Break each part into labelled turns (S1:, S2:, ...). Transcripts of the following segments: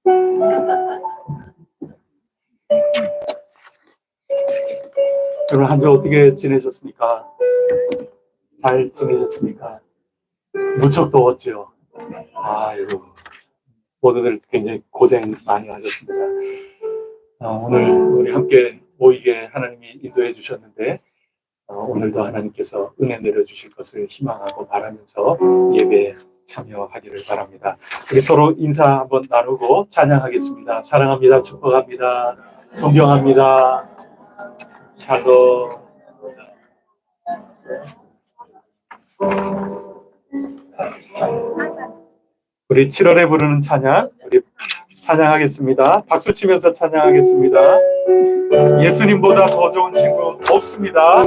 S1: 여러분 한 주 어떻게 지내셨습니까? 잘 지내셨습니까? 무척 더웠죠. 여러분 모두들 굉장히 고생 많이 하셨습니다. 오늘 우리 함께 모이게 하나님이 인도해 주셨는데 오늘도 하나님께서 은혜 내려주실 것을 희망하고 바라면서 예배에 참여하기를 바랍니다. 우리 서로 인사 한번 나누고 찬양하겠습니다. 사랑합니다. 축복합니다. 존경합니다. 샬롬. 우리 7월에 부르는 찬양, 우리 찬양하겠습니다. 박수 치면서 찬양하겠습니다. 예수님보다 더 좋은 친구 없습니다.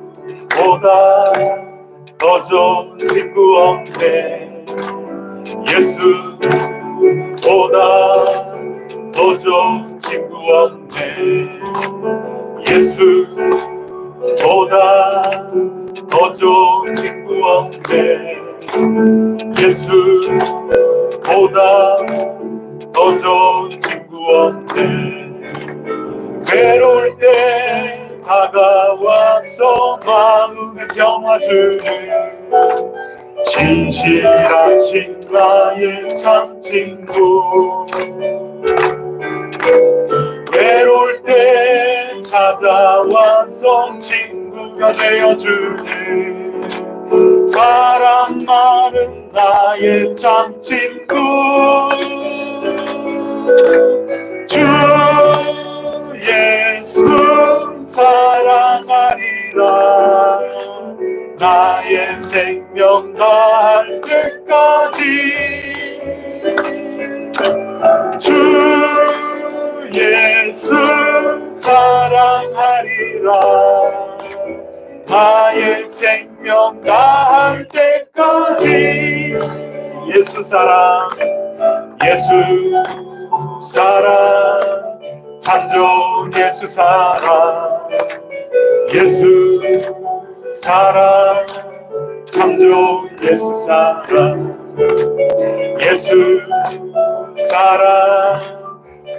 S1: 예수보다 더 좋은 친구 없네. 예수보다 더 좋은 친구 없네. 예수보다 더 좋은 친구 없네. 예수보다 더 좋은 친구 없네. 괴로울 때 다가와서 마음에 평화 주는 진실하신 나의 참 친구. 외로울 때 찾아와서 친구가 되어주는 사랑 많은 나의 참 친구. 주 예수 사랑하리라. 나의 생명 다할 때까지. 주 예수 사랑하리라. 나의 생명 다할 때까지. 예수 사랑, 예수 사랑, 참 좋은 예수 사랑. 예수 사랑, 참 좋은 예수 사랑. 예수 사랑,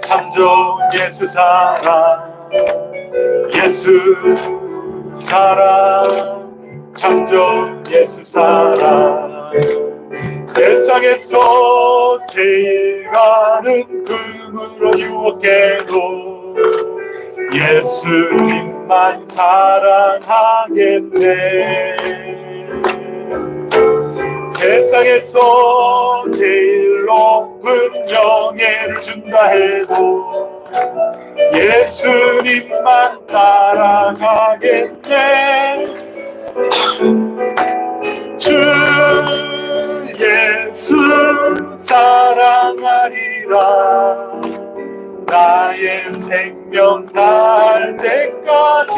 S1: 참 좋은 예수 사랑. 예수 사랑, 참 좋은 예수 사랑. 세상에서 제일 가는 금으로 유혹해도 예수님만 사랑하겠네. 세상에서 제일 높은 명예를 준다 해도 예수님만 따라가겠네. 주 예수 사랑하리라. 나의 생명 다할 때까지.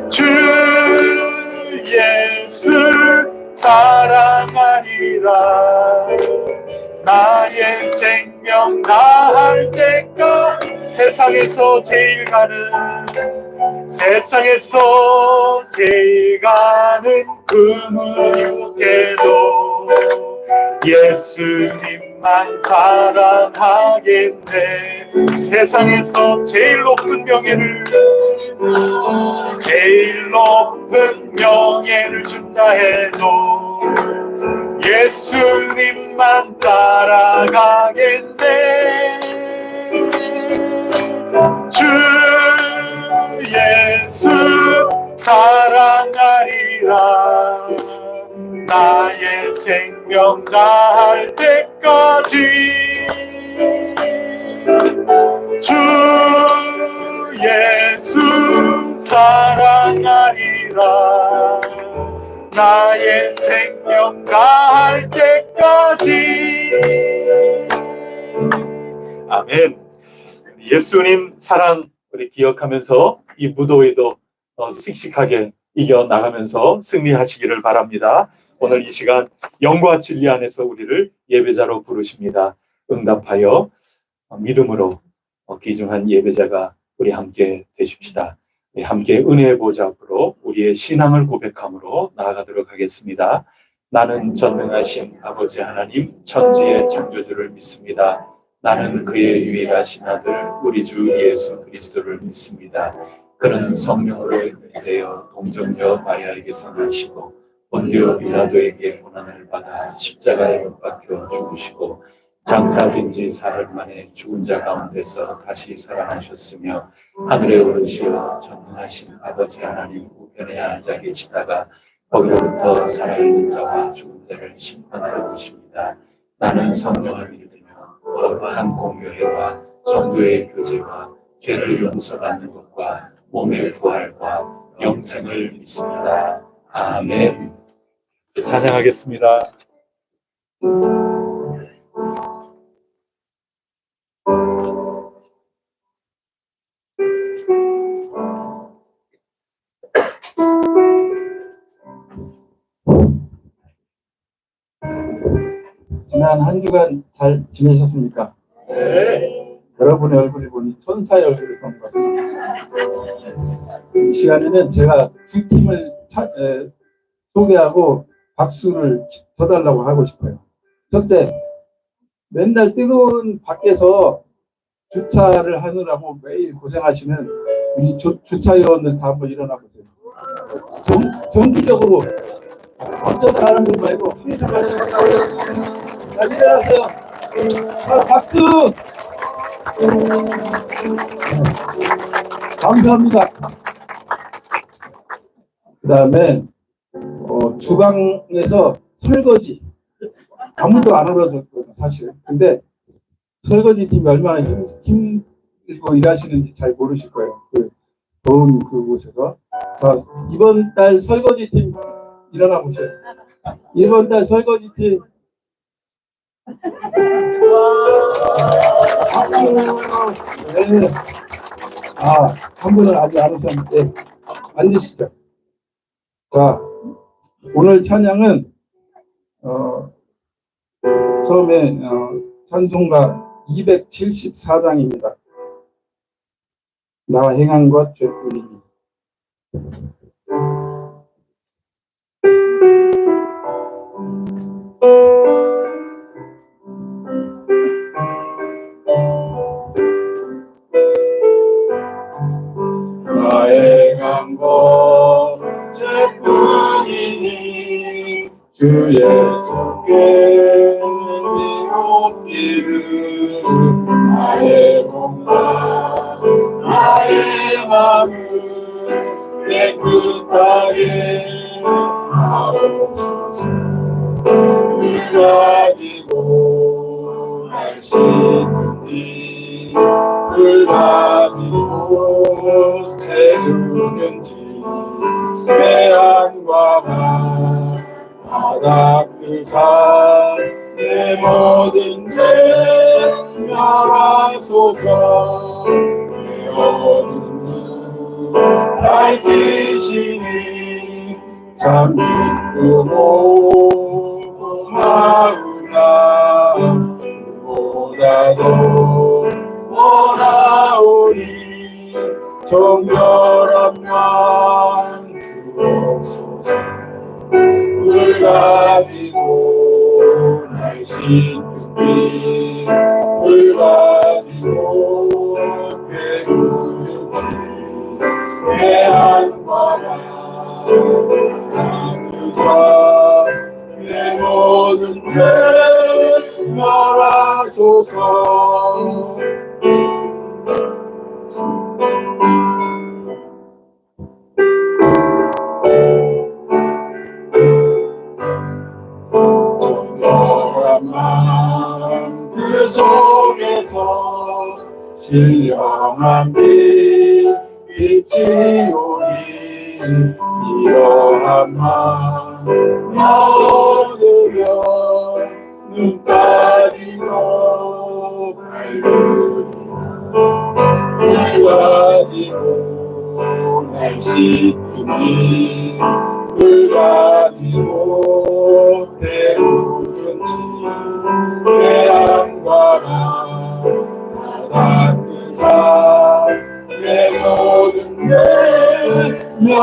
S1: 주 예수 사랑하리라. 나의 생명 다할 때까지. 세상에서 제일 가는 금을 유혹해도 예수님만 사랑하겠네. 세상에서 제일 높은 명예를 준다 해도 예수님만 따라가겠네. 주 예수 사랑하리라. 나의 생명 다할 때까지. 주 예수 사랑하리라. 나의 생명 다할 때까지. 아멘. 예수님 사랑 우리 기억하면서 이 무더위도 씩씩하게 이겨나가면서 승리하시기를 바랍니다. 오늘 이 시간 영과 진리 안에서 우리를 예배자로 부르십니다. 응답하여 믿음으로 귀중한 예배자가 우리 함께 되십시다. 우리 함께 은혜의 보좌 앞으로 우리의 신앙을 고백함으로 나아가도록 하겠습니다. 나는 전능하신 아버지 하나님 천지의 창조주를 믿습니다. 나는 그의 유일하신 아들 우리 주 예수 그리스도를 믿습니다. 그는 성령으로 되어 동정녀 마리아에게서 나시고 본디오 빌라도에게 고난을 받아 십자가에 못 박혀 죽으시고 장사된 지 사흘 만에 죽은 자 가운데서 다시 살아나셨으며 하늘에 오르시어 전능하신 아버지 하나님 우편에 앉아 계시다가 거기로부터 살아있는 자와 죽은 자를 심판하러 오십니다. 나는 성령을 믿으며 거룩한 공교회와 성도의 교제와 죄를 용서받는 것과 몸의 부활과 영생을 믿습니다. 아멘. 찬양하겠습니다.
S2: 지난 한 주간 잘 지내셨습니까?
S1: 네.
S2: 여러분의 얼굴을 보니 천사의 얼굴을 본 것 같습니다. 이 시간에는 제가 두 팀을 소개하고 박수를 쳐달라고 하고 싶어요. 첫째, 맨날 뜨거운 밖에서 주차를 하느라고 매일 고생하시는 우리 주차요원들 다 한번 일어나 보세요. 정기적으로 어쩌다 하는 분 말고 항상 하시는 자, 일어나세요. 박수! 감사합니다. 그 다음에 주방에서 설거지 아무도 안 알아줬거든요, 사실. 근데 설거지 팀이 얼마나 힘들고 일하시는지 잘 모르실 거예요. 그 더운 그곳에서. 자, 이번 달 설거지 팀 일어나 보세요. 이번 달 설거지 팀 박수. 네. 한 분은 아직 안 오셨는데 앉으시죠. 자, 오늘 찬양은 처음에 찬송가 274장입니다. 나 행한 것 죄뿐이니. 나 행한 것 죄뿐이니 주 예수께 미옵기를 나의 몸과 나의 마음을 깨끗하게 하옵소서. 늘 가지고 날 씻는지 늘 가지고 채우는지 내 안과 바다 그 산 내 모든 죄 멸하소서. 내 모든 눈 밝히시니 참 기쁘고 고마우나 그보다도 원하오니 정결한 만 주옵소서. 물 가지고 날 씻는지 물 가지고 배우는지 내 안과 바다 내 모든 죄 멸하소서. 정결한 마음 그 속에서 신령한 빛이 오니 이러한 마음 얻으려 눈까지도 밝으리라. 날 가지고 날 씻든지 물 가지고 태우든지 내 안과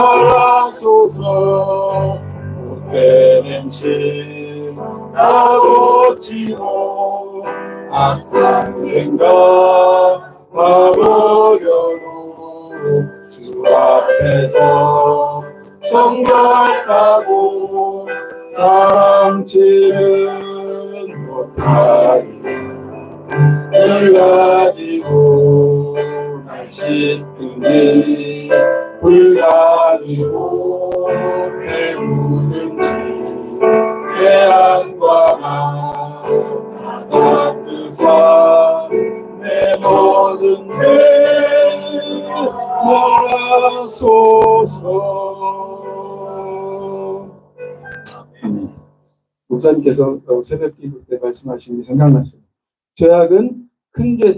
S2: 말하소서. 못되는 신 아버지로 악한 생각 버려도 주 앞에서 정결하고 사랑치는 못하리. 늘 가지고 날 씻든지 불 가지고 배우든지 해안과 바다 그 산 내 모든 죄 몰아소서. 목사님께서 새벽 기도 때 말씀하신 게 생각났어요. 죄악은 큰 죄,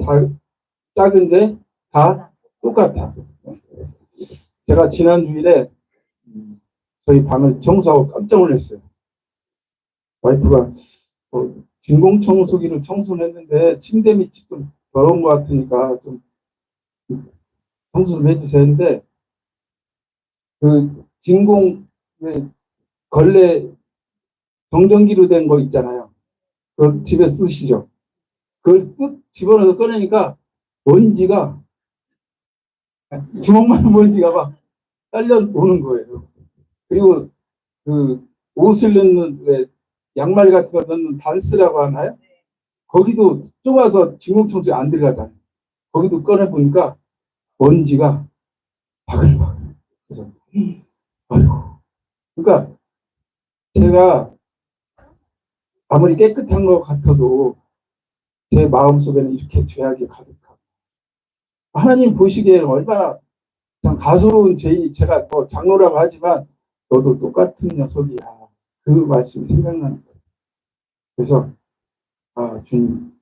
S2: 작은 죄 다 똑같아. 제가 지난 주일에 저희 방을 청소하고 깜짝 놀랐어요. 와이프가 진공 청소기로 청소를 했는데 침대 밑이 좀 더러운 것 같으니까 좀 청소 좀 해주세요 했는데, 그 진공 걸레 정전기로 된 거 있잖아요. 그 집에 쓰시죠. 그걸 뚝 집어넣어서 꺼내니까 먼지가, 주먹만 먼지가 막 딸려 오는 거예요. 그리고 그 옷을 넣는 왜 양말 같은 거 넣는 단스라고 하나요? 거기도 좁아서 진공청소기 안 들어가잖아요. 거기도 꺼내 보니까 먼지가 바글바글. 그래서 아이고. 그러니까 제가 아무리 깨끗한 것 같아도 제 마음속에는 이렇게 죄악이 가득하고, 하나님 보시기에는 얼마나 참 가소로운 죄인, 제가 뭐 장로라고 하지만 너도 똑같은 녀석이야. 그 말씀이 생각나는 거예요. 그래서 주님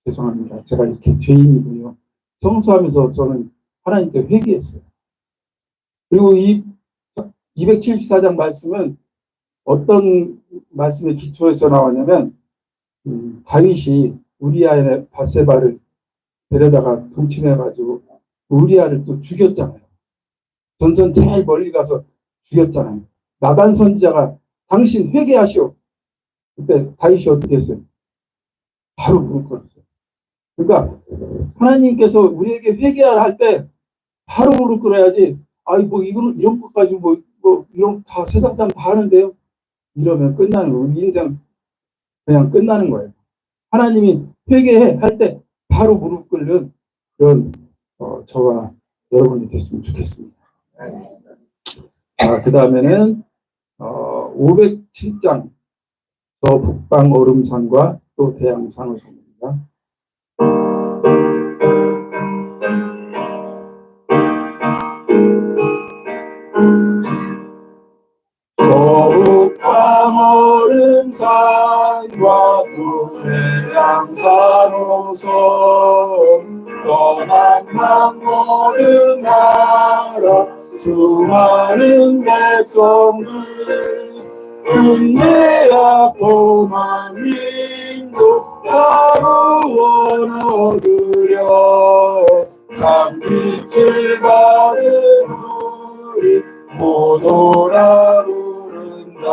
S2: 죄송합니다. 제가 이렇게 죄인이군요. 청소하면서 저는 하나님께 회개했어요. 그리고 이 274장 말씀은 어떤 말씀의 기초에서 나왔냐면, 다윗이 우리아의 밧세바를 데려다가 동침해가지고 우리아를 또 죽였잖아요. 전선 제일 멀리 가서 죽였잖아요. 나단 선지자가 당신 회개하시오. 그때 다윗이 어떻게 했어요? 바로 무릎 꿇었어요. 그러니까 하나님께서 우리에게 회개하라 할 때 바로 무릎 꿇어야지. 뭐 이거는 이런 것까지 뭐 이런 다 세상 사람 다 하는데요. 이러면 끝나는 거예요. 우리 인생 그냥 끝나는 거예요. 하나님이 회개해 할 때 바로 무릎 꿇는 그런 저와 여러분이 됐으면 좋겠습니다. 그 다음에는 507장 저 북방 얼음산과 또 대양산호성입니다. 저 북방 얼음산과 또 대양산호성 떠난 모든 나라 수많은 백성들 은혜야 보만 민족 하루원 얻으려 참빛을 받은 우리 모노라 부른다.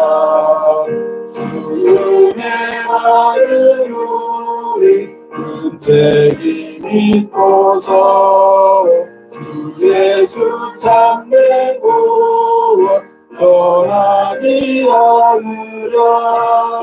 S2: 주 은혜 받은 우리 은책이 믿고서 주 예수 참된 구원 떠나지 않으라.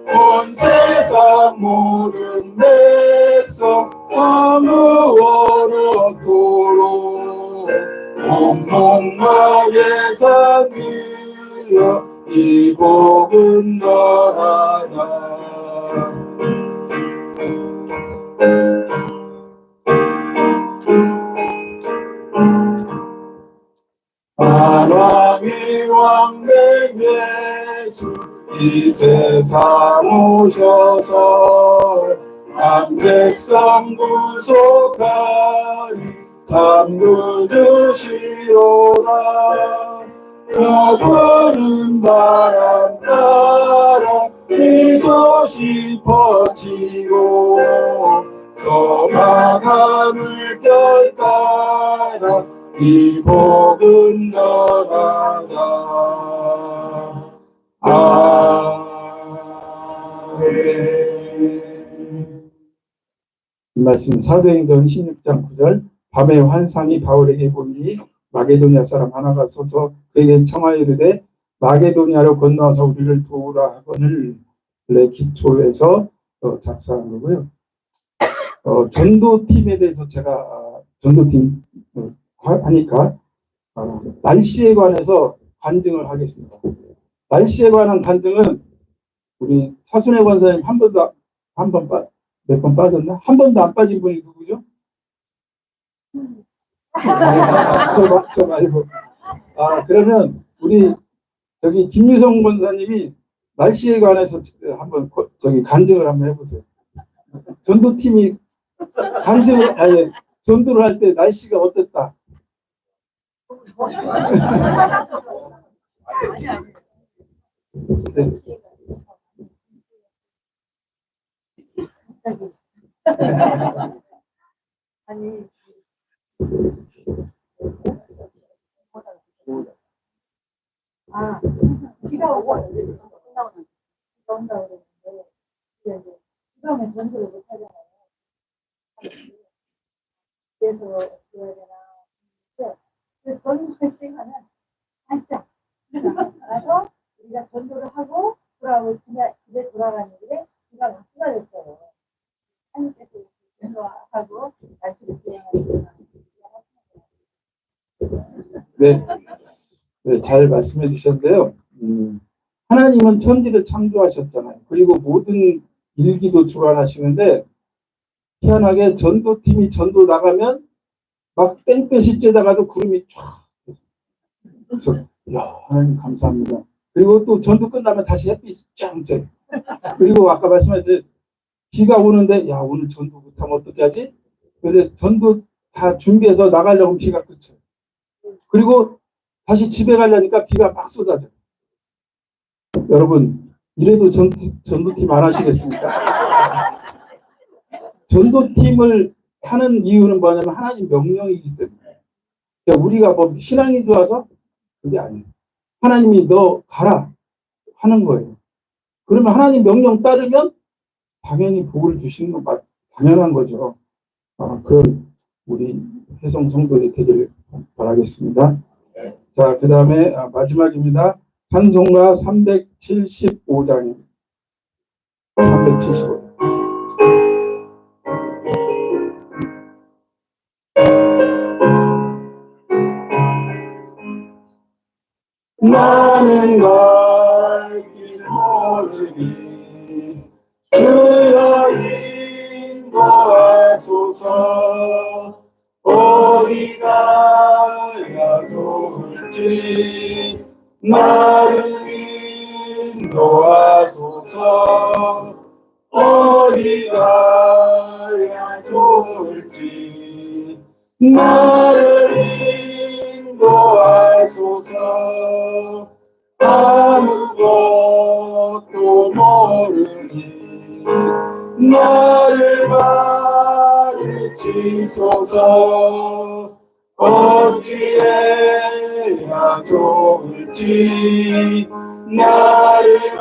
S2: 온 세상 모든 백성 사무원 얻도록 온몸과 예산 위여 이 복음 전하라. 만왕의 왕된 예수 이 세상 오셔서 한 백성 구속하니 참 주시오라. 부는 바람 따라 이 소식 퍼지고 저 강한 물결 따라 이 복음 전하 말씀 사도행전 16장 9절 밤에 환상이 바울에게 보이니 마게도니아 사람 하나가 서서 그에게 청하여 이르되 마게도니아로 건너와서 우리를 도우라 하거늘 기초에서 작성한 거고요. 전도팀에 대해서 제가 전도팀 하니까 날씨에 관해서 간증을 하겠습니다. 날씨에 관한 간증은 우리 차순회 권사님 몇 번 빠졌나? 한 번도 안 빠진 분이 누구죠? 저 말고. 그러면 우리 저기 김유성 권사님이 날씨에 관해서 한번 간증을 한번 해보세요. 전도팀이 전도를 할 때 날씨가 어땠다? 네.
S3: 아니, 비가 오고 비가 온다고 그랬는데 비가 오면 전도를 못 하잖아요. 그래서 어떻게 해야 되나. 그 전도 시간은 반짝. 그래서 우리가 전도를 하고 돌아오고 집에 돌아가는 길에 비가 막 쏟아졌어요. 하나님께서 전도하고 날씨를 기행하는
S2: 네, 잘 말씀해 주셨는데요. 하나님은 천지를 창조하셨잖아요. 그리고 모든 일기도 주관하시는데 희한하게 전도팀이 전도 나가면 막 땡볕이 쬐다가도 구름이 쫙. 그래서 하나님 감사합니다. 그리고 또 전도 끝나면 다시 햇빛이 쫙 쬐요. 그리고 아까 말씀하셨듯이 비가 오는데 오늘 전도 못하면 어떻게 하지? 그래서 전도 다 준비해서 나가려고 비가 그쳐요. 그리고 다시 집에 가려니까 비가 막 쏟아져요. 여러분 이래도 전도팀 안 하시겠습니까? 전도팀을 하는 이유는 뭐냐면 하나님 명령이기 때문에. 그러니까 우리가 뭐 신앙이 좋아서 그게 아니에요. 하나님이 너 가라 하는 거예요. 그러면 하나님 명령 따르면 당연히 복을 주시는 건 당연한 거죠. 그런 우리 회성 성도들이 되기를 바라겠습니다. 자, 그 다음에 마지막입니다. 찬송가 375장입니다. 375장. 나는 갈 길 모르니 주여 인도하소서. 어디 가야 좋을지 나를 인도하소서. 어디 가야 좋을지 나를 인도하소서. 아무것도 모르니 나를 가르치소서. 어찌해야 좋을지 나를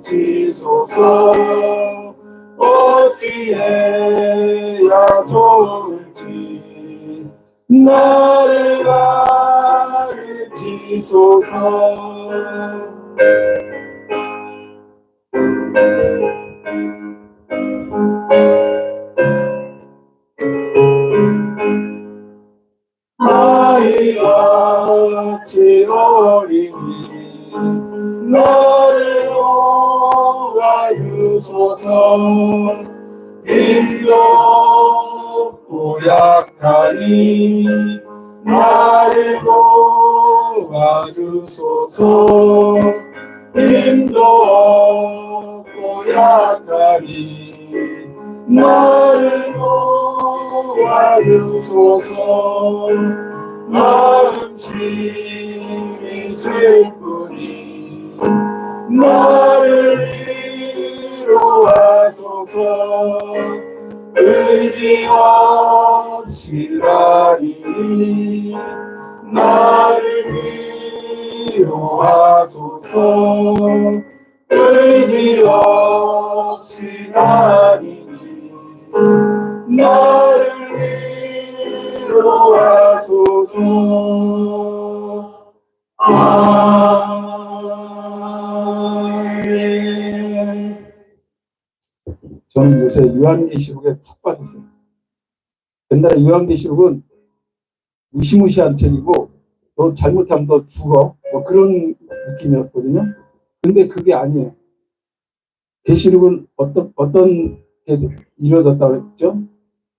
S2: 가르치소서. 어찌해야 좋을지 나를 가르치소서. 아이같이 어리니 나를 도와주소서. 힘도 없고 약하니 나를 도와주소서. 힘도 없고 약하니 나를 도와주소서. 마음심이 슬프니 나를 위로하소서. 의지 없이 다니니 나를 위로하소서. 의지 없이 다니니 인도하소서. 아멘. 저는 요새 요한계시록에 푹 빠졌어요. 옛날에 요한계시록은 무시무시한 책이고 너 잘못하면 너 죽어 뭐 그런 느낌이었거든요. 근데 그게 아니에요. 계시록은 어떤 게 이루어졌다고 했죠?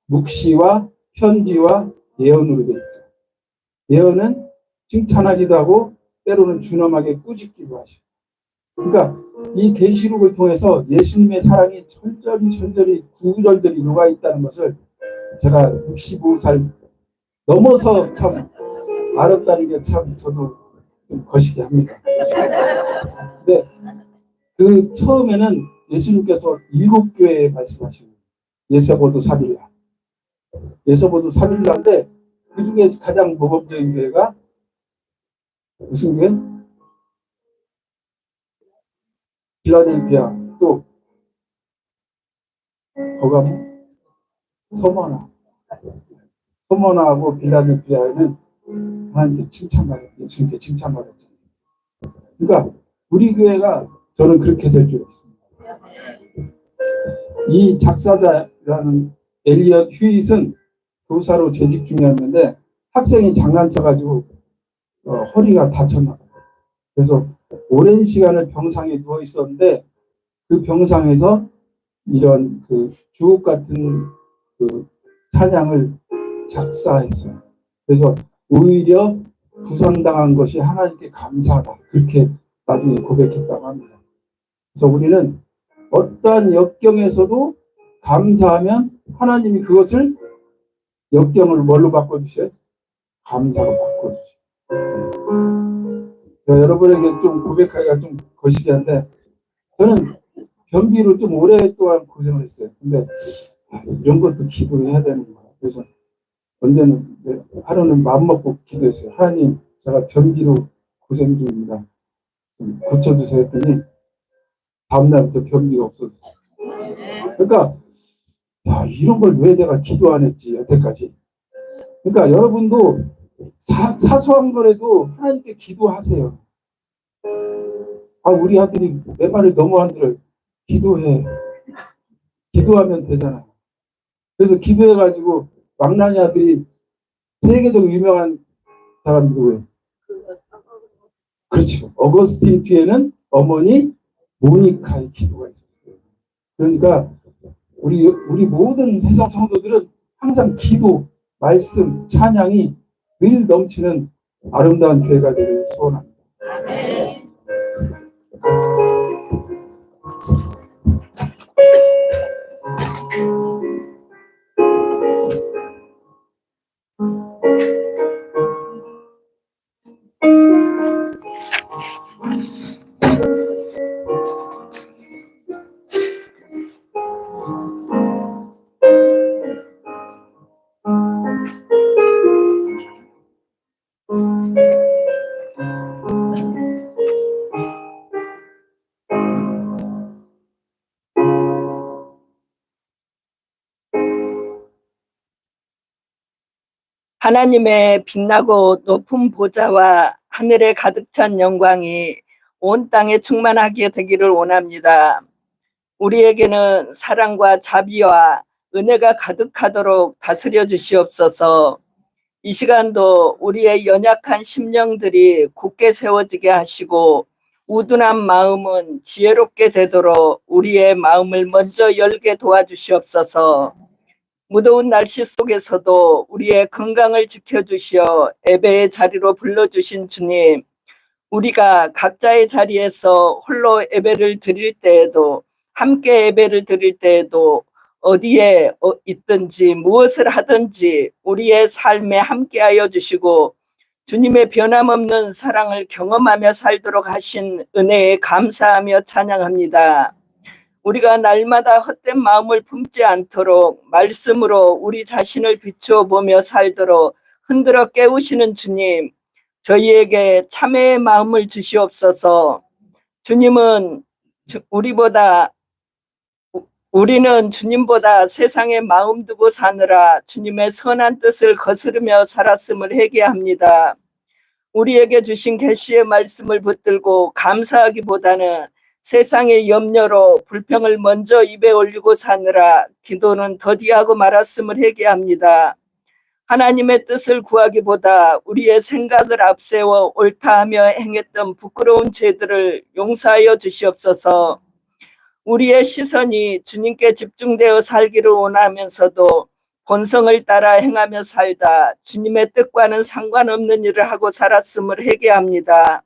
S2: 묵시와 편지와 예언으로 되어 있죠. 예언은 칭찬하기도 하고 때로는 준엄하게 꾸짖기도 하시고. 그러니까 이 계시록을 통해서 예수님의 사랑이 절절히 구절절이 녹아 있다는 것을 제가 65살 넘어서 참 알았다는 게 참 저도 좀 거시기 합니다. 근데 그 처음에는 예수님께서 7교회에 말씀하시는 예서보도 사빌라. 예서보도 사빌라인데 그 중에 가장 모범적인 교회가 무슨 교회? 필라델피아. 또 거가 서머나하고 필라델피아에는 하나님께 칭찬받았고 예수님께 칭찬받았잖아요. 그러니까 우리 교회가 저는 그렇게 될 줄 믿습니다. 이 작사자라는 엘리엇 휴잇은 교사로 재직 중이었는데 학생이 장난쳐가지고 허리가 다쳤나 봐요. 그래서 오랜 시간을 병상에 누워 있었는데 그 병상에서 이런 그 주옥 같은 그 찬양을 작사했어요. 그래서 오히려 부상당한 것이 하나님께 감사하다. 그렇게 나중에 고백했다고 합니다. 그래서 우리는 어떠한 역경에서도 감사하면 하나님이 그것을 역경을 뭘로 바꿔주셔요? 감사로 바꿔주셔요. 여러분에게 좀 고백하기가 좀 거시기한데 저는 변비로 좀 오랫동안 고생을 했어요. 근데 이런 것도 기도해야 되는 거야. 그래서 언제는 하루는 마음먹고 기도했어요. 하나님, 제가 변비로 고생 중입니다. 좀 고쳐주세요 했더니 다음날부터 변비가 없어졌어요. 그러니까 이런 걸 왜 내가 기도 안 했지 여태까지. 그러니까 여러분도 사소한 거라도 하나님께 기도하세요. 우리 아들이 내 말을 너무 안 들어요. 기도해. 기도하면 되잖아요. 그래서 기도해가지고 왕란이 아들이 세계적으로 유명한 사람 누구예요? 그렇죠. 어거스틴 뒤에는 어머니 모니카의 기도가 있었어요. 그러니까 우리 모든 세상 성도들은 항상 기도, 말씀, 찬양이 늘 넘치는 아름다운 교회가 되기를 소원합니다. 아멘.
S4: 하나님의 빛나고 높은 보좌와 하늘에 가득 찬 영광이 온 땅에 충만하게 되기를 원합니다. 우리에게는 사랑과 자비와 은혜가 가득하도록 다스려 주시옵소서. 이 시간도 우리의 연약한 심령들이 굳게 세워지게 하시고 우둔한 마음은 지혜롭게 되도록 우리의 마음을 먼저 열게 도와주시옵소서. 무더운 날씨 속에서도 우리의 건강을 지켜주시어 예배의 자리로 불러주신 주님, 우리가 각자의 자리에서 홀로 예배를 드릴 때에도 함께 예배를 드릴 때에도 어디에 있든지 무엇을 하든지 우리의 삶에 함께하여 주시고 주님의 변함없는 사랑을 경험하며 살도록 하신 은혜에 감사하며 찬양합니다. 우리가 날마다 헛된 마음을 품지 않도록 말씀으로 우리 자신을 비추어 보며 살도록 흔들어 깨우시는 주님, 저희에게 참회의 마음을 주시옵소서. 주님은 우리보다 우리는 주님보다 세상에 마음 두고 사느라 주님의 선한 뜻을 거스르며 살았음을 회개합니다. 우리에게 주신 계시의 말씀을 붙들고 감사하기보다는 세상의 염려로 불평을 먼저 입에 올리고 사느라 기도는 더디하고 말았음을 회개합니다. 하나님의 뜻을 구하기보다 우리의 생각을 앞세워 옳다하며 행했던 부끄러운 죄들을 용서하여 주시옵소서. 우리의 시선이 주님께 집중되어 살기를 원하면서도 본성을 따라 행하며 살다 주님의 뜻과는 상관없는 일을 하고 살았음을 회개합니다.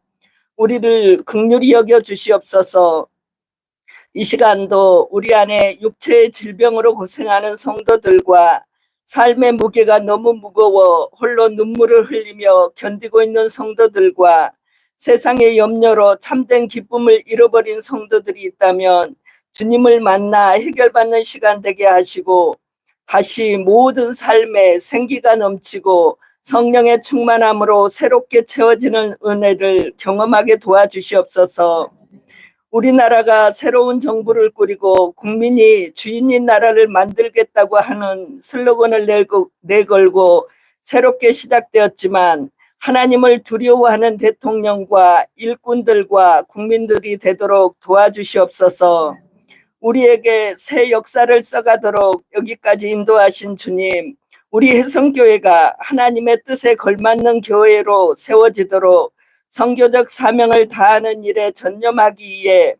S4: 우리를 긍휼히 여겨 주시옵소서. 이 시간도 우리 안에 육체의 질병으로 고생하는 성도들과 삶의 무게가 너무 무거워 홀로 눈물을 흘리며 견디고 있는 성도들과 세상의 염려로 참된 기쁨을 잃어버린 성도들이 있다면 주님을 만나 해결받는 시간 되게 하시고 다시 모든 삶에 생기가 넘치고 성령의 충만함으로 새롭게 채워지는 은혜를 경험하게 도와주시옵소서. 우리나라가 새로운 정부를 꾸리고 국민이 주인인 나라를 만들겠다고 하는 슬로건을 내걸고 새롭게 시작되었지만 하나님을 두려워하는 대통령과 일꾼들과 국민들이 되도록 도와주시옵소서. 우리에게 새 역사를 써가도록 여기까지 인도하신 주님, 우리 혜성교회가 하나님의 뜻에 걸맞는 교회로 세워지도록 선교적 사명을 다하는 일에 전념하기 위해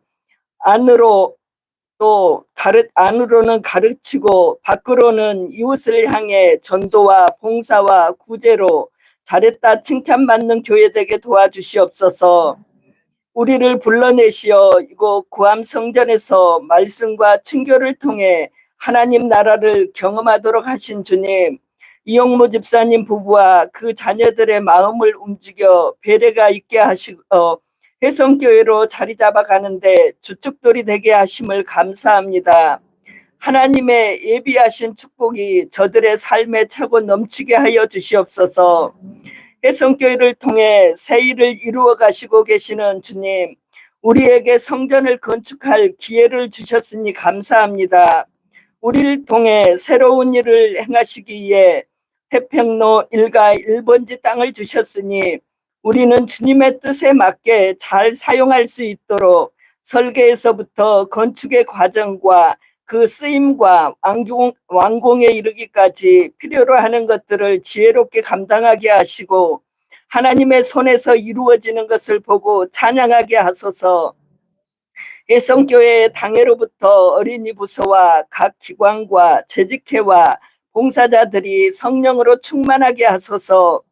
S4: 안으로는 가르치고 밖으로는 이웃을 향해 전도와 봉사와 구제로 잘했다 칭찬받는 교회 되게 도와주시옵소서. 우리를 불러내시어 이곳 구암 성전에서 말씀과 친교를 통해 하나님 나라를 경험하도록 하신 주님, 이용무 집사님 부부와 그 자녀들의 마음을 움직여 배려가 있게 하시고 혜성교회로 자리 잡아가는데 주축돌이 되게 하심을 감사합니다. 하나님의 예비하신 축복이 저들의 삶에 차고 넘치게 하여 주시옵소서. 혜성교회를 통해 새 일을 이루어 가시고 계시는 주님, 우리에게 성전을 건축할 기회를 주셨으니 감사합니다. 우리를 통해 새로운 일을 행하시기 위해 태평로 1가 1번지 땅을 주셨으니 우리는 주님의 뜻에 맞게 잘 사용할 수 있도록 설계에서부터 건축의 과정과 그 쓰임과 완공에 이르기까지 필요로 하는 것들을 지혜롭게 감당하게 하시고 하나님의 손에서 이루어지는 것을 보고 찬양하게 하소서. 혜성교회의 당회로부터 어린이 부서와 각 기관과 재직회와 봉사자들이 성령으로 충만하게 하소서.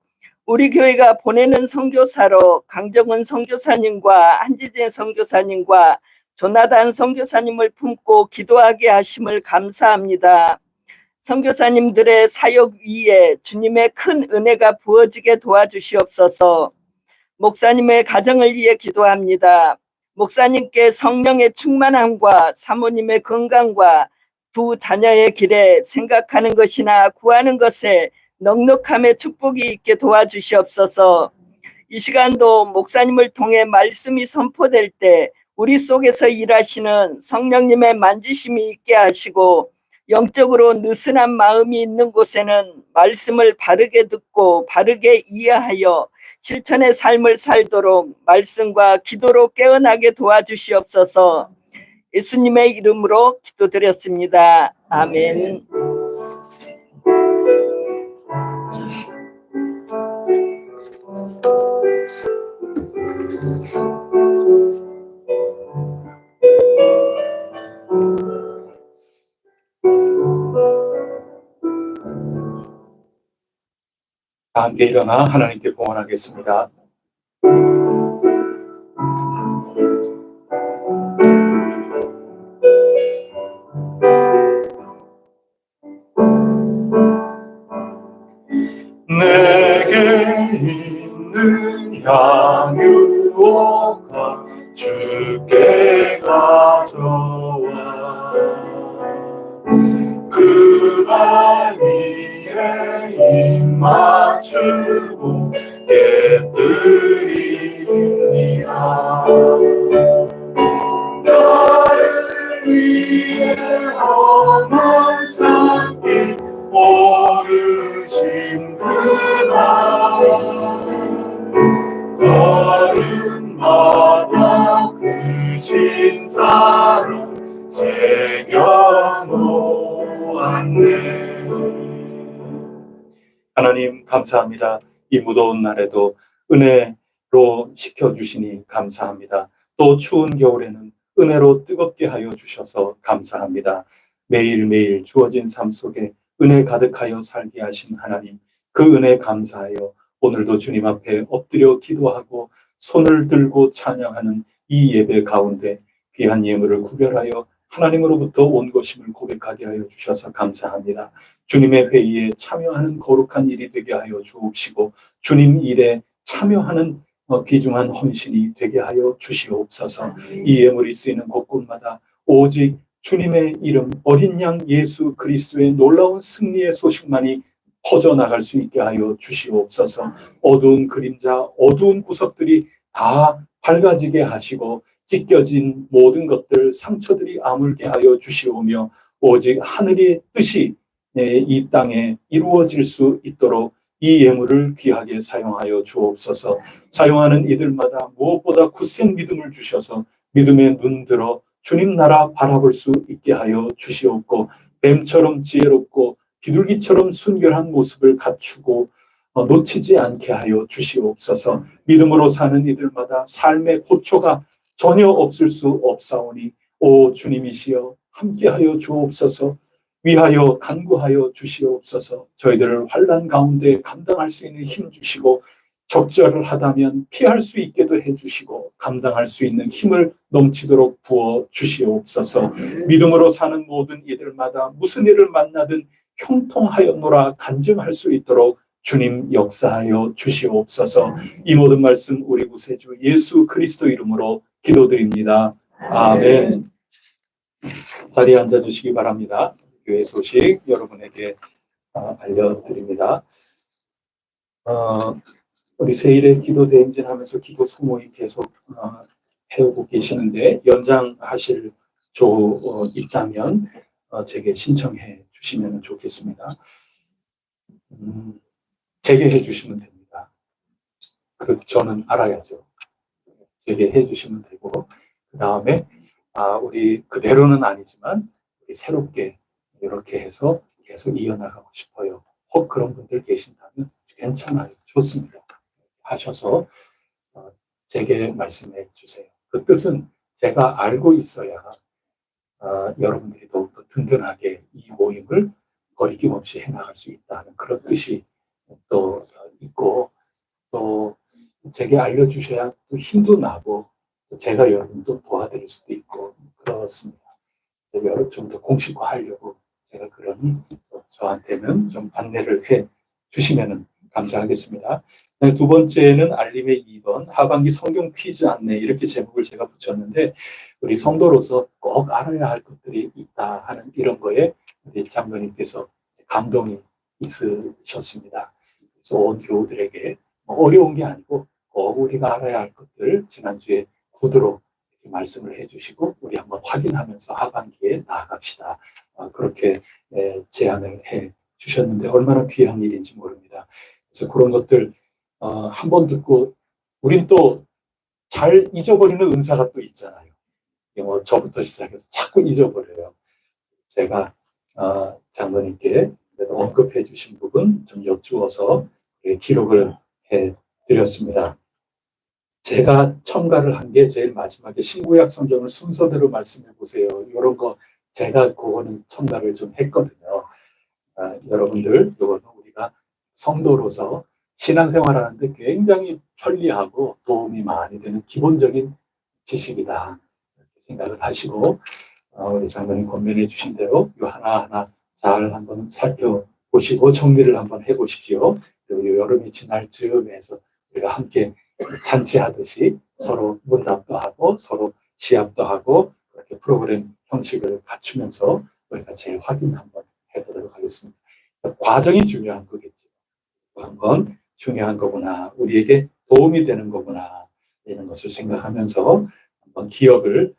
S4: 우리 교회가 보내는 선교사로 강정은 선교사님과 한지진 선교사님과 조나단 선교사님을 품고 기도하게 하심을 감사합니다. 선교사님들의 사역 위에 주님의 큰 은혜가 부어지게 도와주시옵소서. 목사님의 가정을 위해 기도합니다. 목사님께 성령의 충만함과 사모님의 건강과 두 자녀의 길에 생각하는 것이나 구하는 것에 넉넉함의 축복이 있게 도와주시옵소서. 이 시간도 목사님을 통해 말씀이 선포될 때 우리 속에서 일하시는 성령님의 만지심이 있게 하시고 영적으로 느슨한 마음이 있는 곳에는 말씀을 바르게 듣고 바르게 이해하여 실천의 삶을 살도록 말씀과 기도로 깨어나게 도와주시옵소서. 예수님의 이름으로 기도드렸습니다. 아멘.
S1: 함께 일어나 하나님께 봉헌하겠습니다. 내게 있는 향유가 주께 가져와 그 발 위에 입 맞추고 깨뜨리니라. 나를 위해 마다 크신 사랑 새겨놓았네. 하나님 감사합니다. 이 무더운 날에도 은혜로 식혀주시니 감사합니다. 또 추운 겨울에는 은혜로 뜨겁게 하여 주셔서 감사합니다. 매일매일 주어진 삶 속에 은혜 가득하여 살게 하신 하나님, 그 은혜 감사하여 오늘도 주님 앞에 엎드려 기도하고 손을 들고 찬양하는 이 예배 가운데 귀한 예물을 구별하여 하나님으로부터 온 것임을 고백하게 하여 주셔서 감사합니다. 주님의 회의에 참여하는 거룩한 일이 되게 하여 주옵시고 주님 일에 참여하는 귀중한 헌신이 되게 하여 주시옵소서. 이 예물이 쓰이는 곳곳마다 오직 주님의 이름 어린 양 예수 그리스도의 놀라운 승리의 소식만이 퍼져나갈 수 있게 하여 주시옵소서. 어두운 그림자, 어두운 구석들이 다 밝아지게 하시고 찢겨진 모든 것들, 상처들이 아물게 하여 주시오며 오직 하늘의 뜻이 이 땅에 이루어질 수 있도록 이 예물을 귀하게 사용하여 주옵소서. 사용하는 이들마다 무엇보다 굳센 믿음을 주셔서 믿음의 눈 들어 주님 나라 바라볼 수 있게 하여 주시옵고 뱀처럼 지혜롭고 비둘기처럼 순결한 모습을 갖추고 놓치지 않게 하여 주시옵소서. 믿음으로 사는 이들마다 삶의 고초가 전혀 없을 수 없사오니 오 주님이시여 함께하여 주옵소서. 위하여 간구하여 주시옵소서. 저희들을 환난 가운데 감당할 수 있는 힘 주시고 적절을 하다면 피할 수 있게도 해주시고 감당할 수 있는 힘을 넘치도록 부어 주시옵소서. 믿음으로 사는 모든 이들마다 무슨 일을 만나든 형통하였노라 간증할 수 있도록 주님 역사하여 주시옵소서. 이 모든 말씀 우리 구세주 예수 그리스도 이름으로 기도드립니다. 아멘. 자리에 앉아주시기 바랍니다. 교회 소식 여러분에게 알려드립니다. 우리 세일에 기도 대행진하면서 기도 소모임 계속 해오고 계시는데 연장하실 조 있다면 제게 신청해 주시면 좋겠습니다. 제게 해주시면 됩니다. 그래도 저는 알아야죠. 제게 해주시면 되고 그 다음에 우리 그대로는 아니지만 우리 새롭게 이렇게 해서 계속 이어나가고 싶어요. 혹 그런 분들 계신다면 괜찮아요. 좋습니다. 하셔서 제게 말씀해 주세요. 그 뜻은 제가 알고 있어야 여러분들이 더욱더 든든하게 이 모임을 거리낌 없이 해나갈 수 있다는 그런 뜻이 또 있고 또 제게 알려주셔야 또 힘도 나고 또 제가 여러분도 도와드릴 수도 있고 그렇습니다. 좀 더 공식화하려고 제가 그러니 저한테는 좀 안내를 해 주시면 감사하겠습니다. 네, 두 번째는 알림의 2번 하반기 성경 퀴즈 안내 이렇게 제목을 제가 붙였는데 우리 성도로서 꼭 알아야 할 것들이 있다 하는 이런 거에 우리 장로님께서 감동이 있으셨습니다. 그래서 온 교우들에게 어려운 게 아니고 꼭 우리가 알아야 할 것들 지난주에 구두로 이렇게 말씀을 해주시고 우리 한번 확인하면서 하반기에 나아갑시다. 그렇게 제안을 해 주셨는데 얼마나 귀한 일인지 모릅니다. 그래서 그런 것들 한 번 듣고 우린 또 잘 잊어버리는 은사가 또 있잖아요. 뭐 저부터 시작해서 자꾸 잊어버려요. 제가 장로님께 언급해 주신 부분 좀 여쭈어서 기록을 해 드렸습니다. 제가 첨가를 한 게 제일 마지막에 신구약 성경을 순서대로 말씀해 보세요. 이런 거 제가 그거는 첨가를 좀 했거든요. 여러분들 이거는 우리가 성도로서 신앙생활하는데 굉장히 편리하고 도움이 많이 되는 기본적인 지식이다 이렇게 생각을 하시고 우리 장로님 권면해 주신 대로 이 하나하나 잘 한번 살펴보시고 정리를 한번 해보십시오. 그리고 여름이 지날 즈음에서 우리가 함께 잔치하듯이 서로 문답도 하고 서로 시합도 하고 그렇게 프로그램 형식을 갖추면서 우리가 재확인 한번 해보도록 하겠습니다. 과정이 중요한 거겠죠. 한번 중요한 거구나. 우리에게 도움이 되는 거구나. 이런 것을 생각하면서 한번 기억을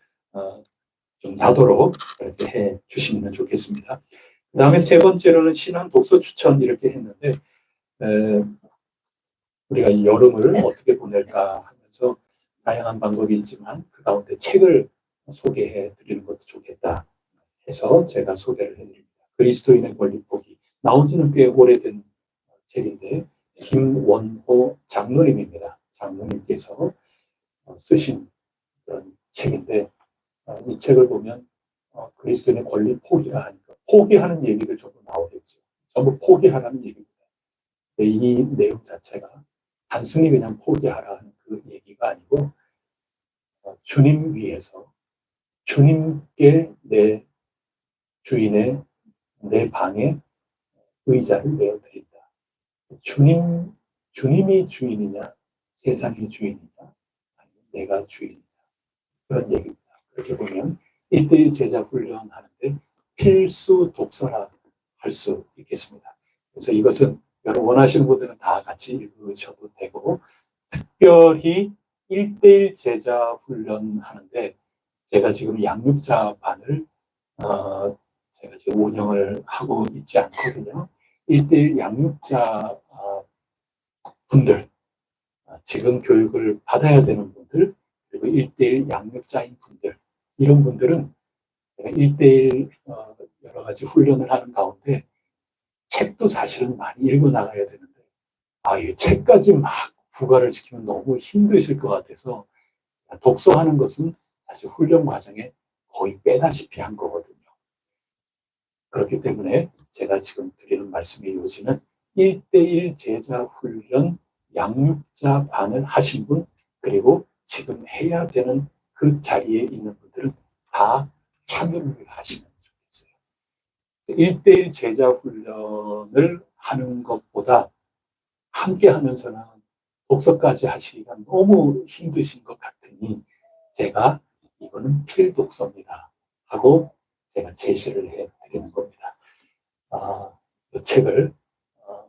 S1: 좀 나도록 이렇게 해 주시면 좋겠습니다. 그 다음에 세 번째로는 신앙 독서 추천 이렇게 했는데 우리가 이 여름을 어떻게 보낼까 하면서 다양한 방법이 있지만 그 가운데 책을 소개해 드리는 것도 좋겠다 해서 제가 소개를 해드립니다. 그리스도인의 권리 포기. 나온 지는 꽤 오래된 책인데 김원호 장로님입니다. 장로님께서 쓰신 그런 책인데 이 책을 보면 그리스도인의 권리 포기라 하니까 포기하는 얘기들 전부 나오겠죠. 전부 포기하라는 얘기입니다. 근데 이 내용 자체가 단순히 그냥 포기하라는 그 얘기가 아니고 주님 위해서 주님께 내 주인의 내 방에 의자를 내어드린다. 주님이 주인이냐 세상이 주인이냐 아니면 내가 주인이냐 그런 얘기입니다. 그렇게 보면 1대1 제자 훈련하는데 필수 독서라 할 수 있겠습니다. 그래서 이것은 여러분 원하시는 분들은 다 같이 읽으셔도 되고 특별히 1대1 제자 훈련하는데 제가 지금 양육자 반을 제가 지금 운영을 하고 있지 않거든요. 1대1 양육자 분들, 지금 교육을 받아야 되는 분들, 그리고 1대1 양육자인 분들, 이런 분들은 1대1 여러 가지 훈련을 하는 가운데 책도 사실은 많이 읽어 나가야 되는데, 이 책까지 막 부과를 시키면 너무 힘드실 것 같아서 독서하는 것은 사실 훈련 과정에 거의 빼다시피 한 거거든요. 그렇기 때문에 제가 지금 드리는 말씀의 요지는 1대1 제자 훈련 양육자 반을 하신 분, 그리고 지금 해야 되는 그 자리에 있는 분들은 다 참여를 하시면 좋겠어요. 1대1 제자 훈련을 하는 것보다 함께 하면서는 독서까지 하시기가 너무 힘드신 것 같으니 제가 이거는 필독서입니다 하고 제가 제시를 해드리는 겁니다. 이 책을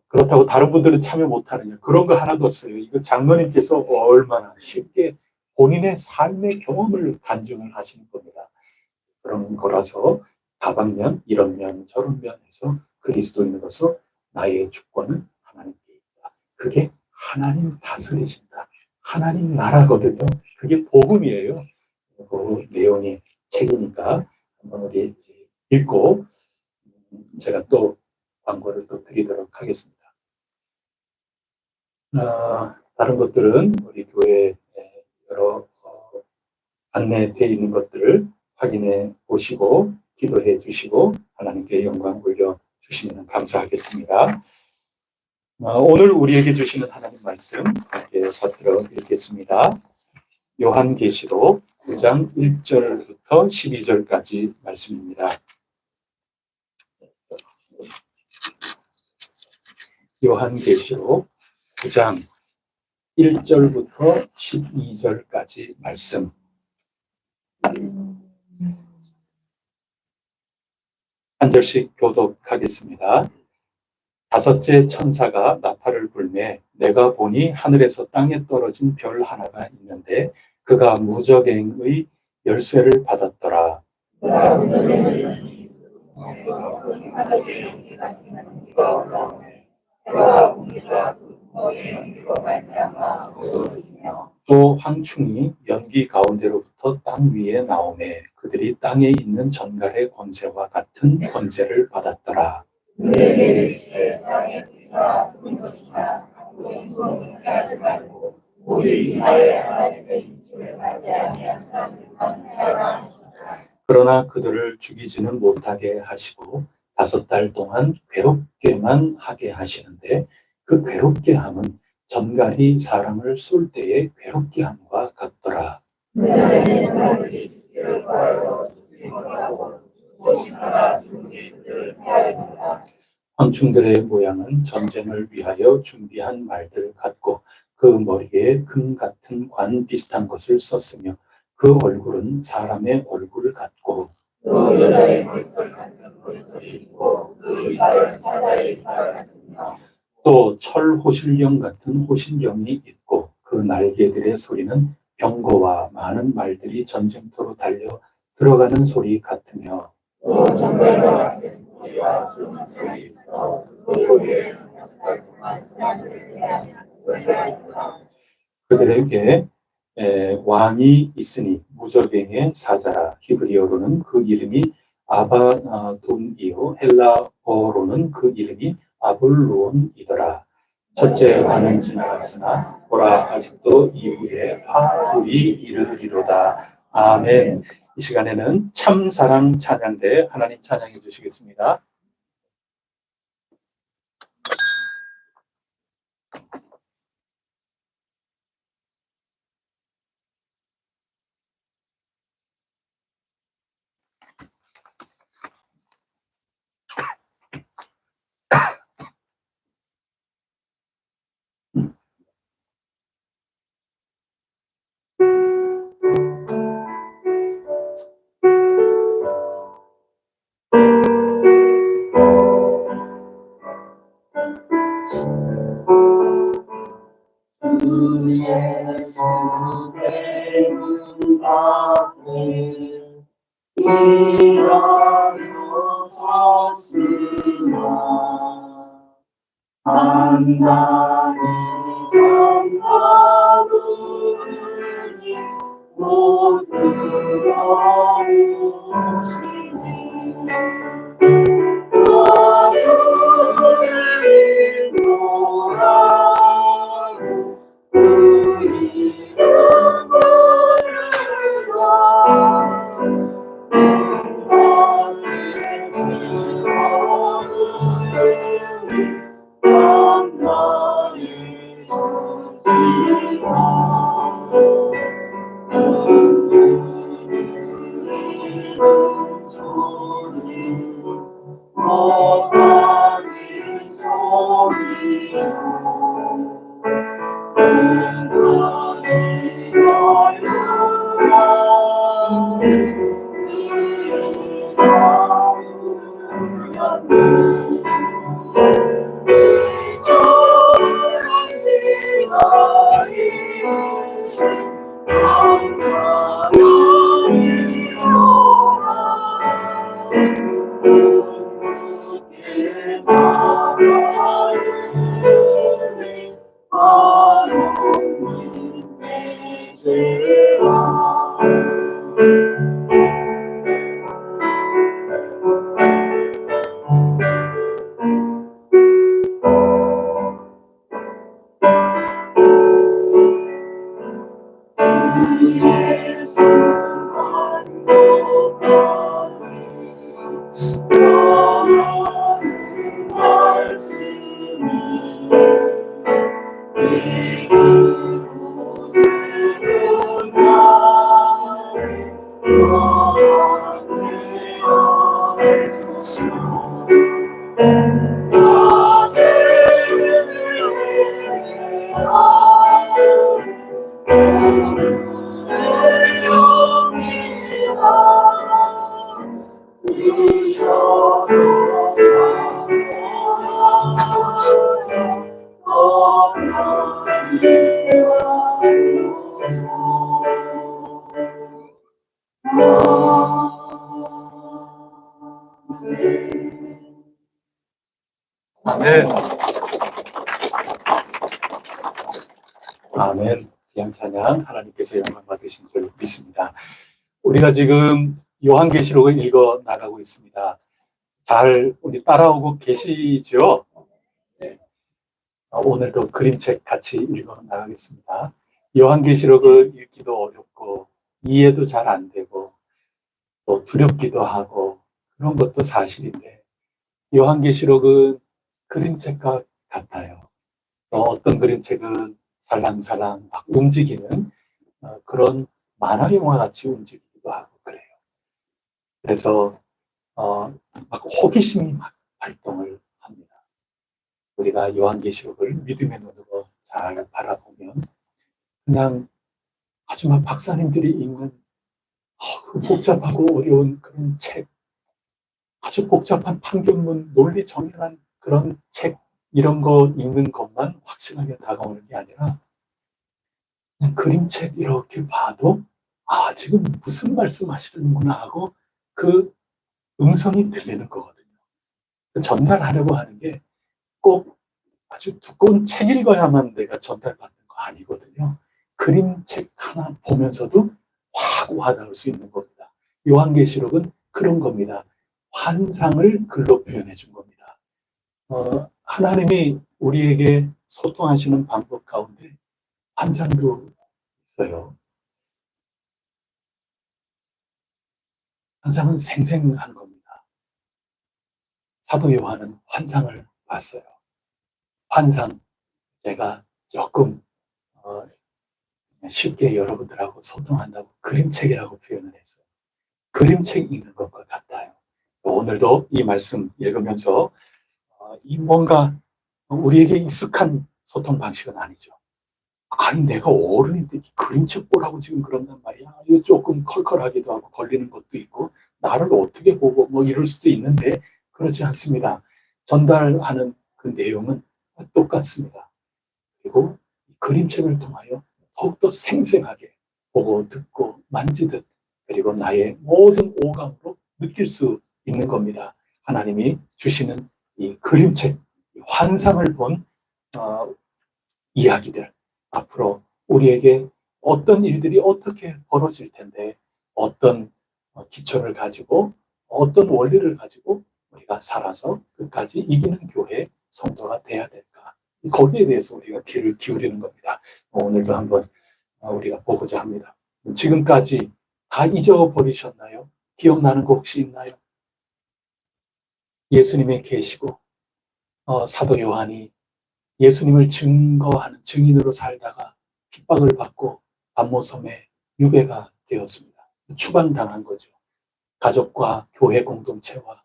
S1: 그렇다고 다른 분들은 참여 못하느냐 그런 거 하나도 없어요. 이거 장로님께서 얼마나 쉽게 본인의 삶의 경험을 간증을 하시는 겁니다. 그런 거라서 다방면 이런 면 저런 면에서 그리스도인으로서 나의 주권은 하나님께 있다. 그게 하나님 다스리신다. 하나님 나라거든요. 그게 복음이에요. 그 내용의 책이니까 한번 우리 읽고 제가 또 광고를 또 드리도록 하겠습니다. 다른 것들은 우리 교회에 여러 안내되어 있는 것들을 확인해 보시고 기도해 주시고 하나님께 영광 올려 주시면 감사하겠습니다. 오늘 우리에게 주시는 하나님 말씀 함께 받들어 읽겠습니다. 요한계시록 9장 1절부터 12절까지 말씀입니다. 요한계시록 9장 1절부터 12절까지 말씀. 한 절씩 교독하겠습니다. 다섯째 천사가 나팔을 불매 내가 보니 하늘에서 땅에 떨어진 별 하나가 있는데 그가 무저갱의 열쇠를 받았더라. 또 황충이 연기 가운데로부터 땅 위에 나오매 그들이 땅에 있는 전갈의 권세와 같은 권세를 받았더라. 그러나 그들을 죽이지는 못하게 하시고 5달 동안 괴롭게만 하게 하시는데 그 괴롭게 함은 전갈이 사람을 쏠 때에 괴롭게 함과 같더라. 황충들의 모양은 전쟁을 위하여 준비한 말들 같고 그 머리에 금 같은 관 비슷한 것을 썼으며 그 얼굴은 사람의 얼굴 같고 또 철 호실경 같은 호실경이 있고 그 날개들의 소리는 병거와 많은 말들이 전쟁터로 달려 들어가는 소리 같으며 그들에게 왕이 있으니 무적행의 사자라. 히브리어로는 그 이름이 아바돈이요 헬라어로는 그 이름이 아볼론이더라. 첫째 왕은 지나갔으나 보라 아직도 이후에 화풀이 이르리로다. 아멘. 이 시간에는 참사랑 찬양대 하나님 찬양해 주시겠습니다. 아멘. 아멘. 귀한 찬양 하나님께서 영광 받으신 줄 믿습니다. 우리가 지금 요한계시록을 읽어 나가고 있습니다. 잘 우리 따라오고 계시죠? 네. 오늘도 그림책 같이 읽어 나가겠습니다. 요한계시록은 읽기도 어렵고 이해도 잘 안 되고 또 두렵기도 하고 그런 것도 사실인데 요한계시록은 그림책과 같아요. 또 어떤 그림책은 살랑살랑 막 움직이는 그런 만화 영화 같이 움직이기도 하고 그래요. 그래서 막 호기심이 막 발동을 합니다. 우리가 요한계시록을 믿음의 눈으로 잘 바라보면 그냥 하지만 박사님들이 읽는 그 복잡하고 어려운 그런 책, 아주 복잡한 판결문, 논리 정연한 그런 책 이런 거 읽는 것만 확실하게 다가오는 게 아니라 그냥 그림책 이렇게 봐도 아 지금 무슨 말씀하시는구나 하고 그 음성이 들리는 거거든요. 전달하려고 하는 게 꼭 아주 두꺼운 책 읽어야만 내가 전달받는 거 아니거든요. 그림책 하나 보면서도 확 와닿을 수 있는 겁니다. 요한계시록은 그런 겁니다. 환상을 글로 표현해 준 겁니다. 하나님이 우리에게 소통하시는 방법 가운데 환상도 있어요. 환상은 생생한 겁니다. 사도 요한은 환상을 봤어요. 환상, 제가 조금 쉽게 여러분들하고 소통한다고 그림책이라고 표현을 했어요. 그림책 읽는 것과 같아요. 오늘도 이 말씀 읽으면서 이 뭔가 우리에게 익숙한 소통 방식은 아니죠. 아니 내가 어른인데 그림책 보라고 지금 그런단 말이야. 이거 조금 컬컬하기도 하고 걸리는 것도 있고 나를 어떻게 보고 뭐 이럴 수도 있는데 그렇지 않습니다. 전달하는 그 내용은 똑같습니다. 그리고 그림책을 통하여 더욱더 생생하게 보고 듣고 만지듯 그리고 나의 모든 오감으로 느낄 수 있는 겁니다. 하나님이 주시는 이 그림책, 환상을 본 이야기들, 앞으로 우리에게 어떤 일들이 어떻게 벌어질 텐데 어떤 기초를 가지고 어떤 원리를 가지고 우리가 살아서 끝까지 이기는 교회 성도가 돼야 될까? 거기에 대해서 우리가 귀를 기울이는 겁니다. 오늘도 한번 우리가 보고자 합니다. 지금까지 다 잊어버리셨나요? 기억나는 거 혹시 있나요? 예수님이 계시고 사도 요한이 예수님을 증거하는 증인으로 살다가 핍박을 받고 반모섬에 유배가 되었습니다. 추방당한 거죠. 가족과 교회 공동체와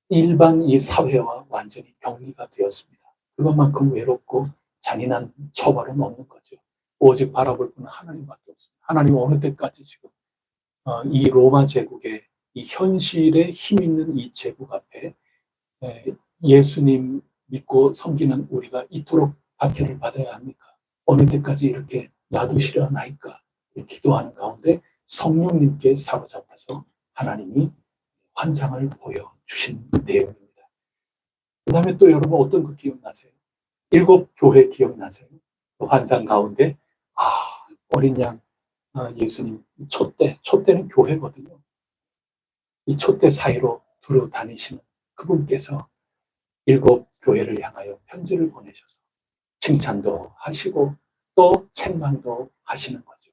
S1: 일반 이 사회와 완전히 격리가 되었습니다. 그것만큼 외롭고 잔인한 처벌은 없는 거죠. 오직 바라볼 분은 하나님밖에 없습니다. 하나님 어느 때까지 지금 이 로마 제국의 이 현실에 힘 있는 이 제국 앞에 예수님 믿고 섬기는 우리가 이토록 박해를 받아야 합니까? 어느 때까지 이렇게 놔두시려나이까? 기도하는 가운데 성령님께 사로잡혀서 하나님이 환상을 보여주신 내용입니다. 그 다음에 또 여러분 어떤 거 기억나세요? 7 교회 기억나세요? 그 환상 가운데 어린 양 예수님 촛대는 교회거든요. 이 촛대 사이로 두루 다니시는 그분께서 7 교회를 향하여 편지를 보내셔서 칭찬도 하시고 또 책망도 하시는 거죠.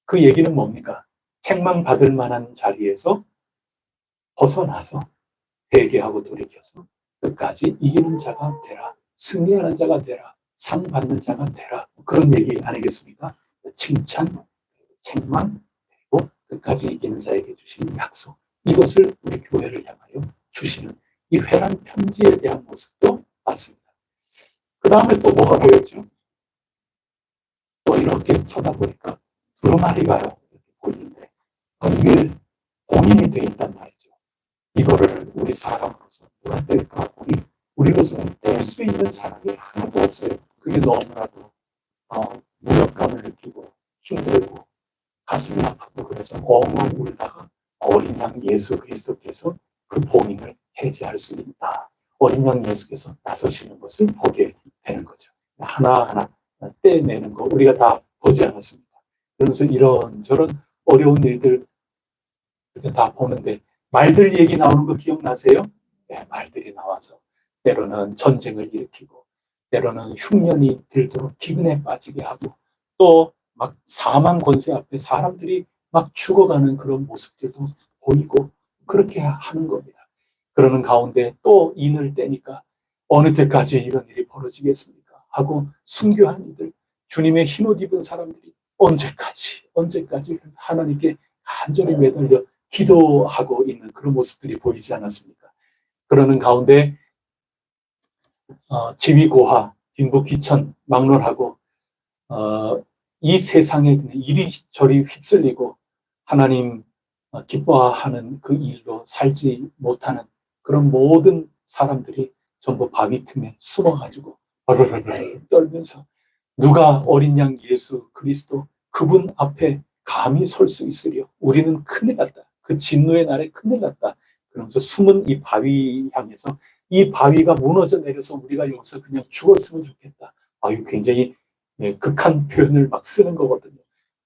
S1: 그 얘기는 뭡니까? 책망받을 만한 자리에서 벗어나서 회개하고 돌이켜서 끝까지 이기는 자가 되라. 승리하는 자가 되라. 상 받는 자가 되라. 그런 얘기 아니겠습니까? 칭찬, 책망, 그리고 끝까지 이기는 자에게 주신 약속. 이것을 우리 교회를 향하여 주시는 이 회란 편지에 대한 모습도 봤습니다. 그 다음에 또 뭐가 보였죠? 또 이렇게 쳐다보니까 두루마리가요. 이렇게 보이는데 이게 본인이 돼 있단 말이죠. 이거를 우리 사람으로서 누가 뗄까 보니 우리로서는 뗄 수 있는 사람이 하나도 없어요. 그게 너무나도 무력감을 느끼고 힘들고 가슴이 아프고 그래서 엉엉 울다가 어린 양 예수 그리스도께서 그 봉인을 해제할 수 있다. 어린 양 예수께서 나서시는 것을 보게 되는 거죠. 하나하나 떼내는 거 우리가 다 보지 않았습니까? 그러면서 이런저런 어려운 일들 이렇게 다 보는데 말들 얘기 나오는 거 기억나세요? 네, 말들이 나와서 때로는 전쟁을 일으키고 때로는 흉년이 들도록 기근에 빠지게 하고 또 막 사망 권세 앞에 사람들이 막 죽어가는 그런 모습들도 보이고 그렇게 하는 겁니다. 그러는 가운데 또 인을 떼니까 어느 때까지 이런 일이 벌어지겠습니까? 하고 순교한 이들, 주님의 흰옷 입은 사람들이 언제까지 하나님께 간절히 매달려 기도하고 있는 그런 모습들이 보이지 않았습니까? 그러는 가운데 지위고하, 빈부귀천, 막론하고 이 세상에 이리저리 휩쓸리고 하나님 기뻐하는 그 일로 살지 못하는 그런 모든 사람들이 전부 바위 틈에 숨어가지고 얼얼얼 떨면서 누가 어린 양 예수 그리스도 그분 앞에 감히 설 수 있으려 우리는 큰일 났다. 그 진노의 날에 큰일 났다. 그러면서 숨은 이 바위 향해서 이 바위가 무너져 내려서 우리가 여기서 그냥 죽었으면 좋겠다. 아유 굉장히 극한 표현을 막 쓰는 거거든요.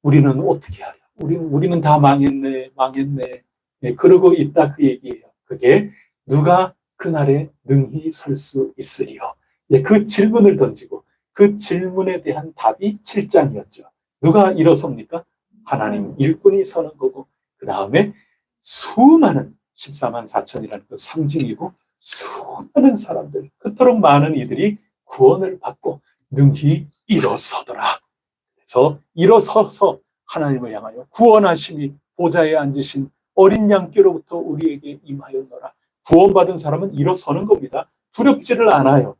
S1: 우리는 어떻게 하려? 우리는 다 망했네, 망했네. 예, 그러고 있다 그 얘기예요. 그게 누가 그날에 능히 설 수 있으리요? 예, 그 질문을 던지고 그 질문에 대한 답이 7장이었죠. 누가 일어섭니까? 하나님 일꾼이 서는 거고 그 다음에 수많은 14만 4천이라는 그 상징이고 수많은 사람들, 그토록 많은 이들이 구원을 받고 능히 일어서더라. 그래서 일어서서 하나님을 향하여 구원하심이 보좌에 앉으신 어린 양께로부터 우리에게 임하였노라. 구원받은 사람은 일어서는 겁니다. 두렵지를 않아요.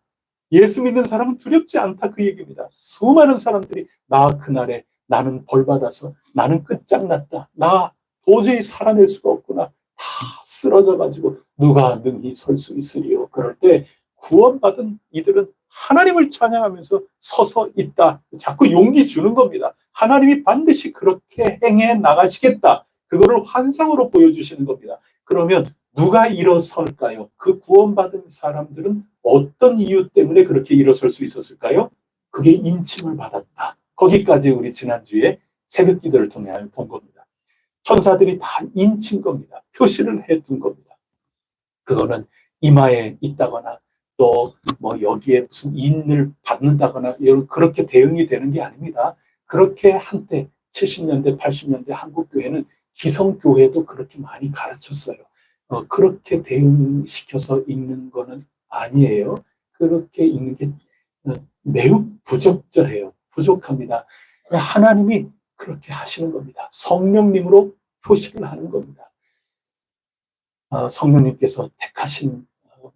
S1: 예수 믿는 사람은 두렵지 않다 그 얘기입니다. 수많은 사람들이 나 그날에 나는 벌받아서 나는 끝장났다. 나 도저히 살아낼 수가 없구나. 다 쓰러져가지고 누가 능히 설 수 있으리요. 그럴 때 구원받은 이들은 하나님을 찬양하면서 서서 있다. 자꾸 용기 주는 겁니다. 하나님이 반드시 그렇게 행해 나가시겠다. 그거를 환상으로 보여주시는 겁니다. 그러면 누가 일어설까요? 그 구원받은 사람들은 어떤 이유 때문에 그렇게 일어설 수 있었을까요? 그게 인침을 받았다. 거기까지 우리 지난주에 새벽 기도를 통해 본 겁니다. 천사들이 다 인친 겁니다. 표시를 해둔 겁니다. 그거는 이마에 있다거나 또 뭐 여기에 무슨 인을 받는다거나 이런 그렇게 대응이 되는 게 아닙니다. 그렇게 한때 70년대, 80년대 한국 교회는 기성교회도 그렇게 많이 가르쳤어요. 그렇게 대응시켜서 읽는 거는 아니에요. 그렇게 읽는 게 매우 부적절해요. 부족합니다. 하나님이 그렇게 하시는 겁니다. 성령님으로 표시를 하는 겁니다. 성령님께서 택하신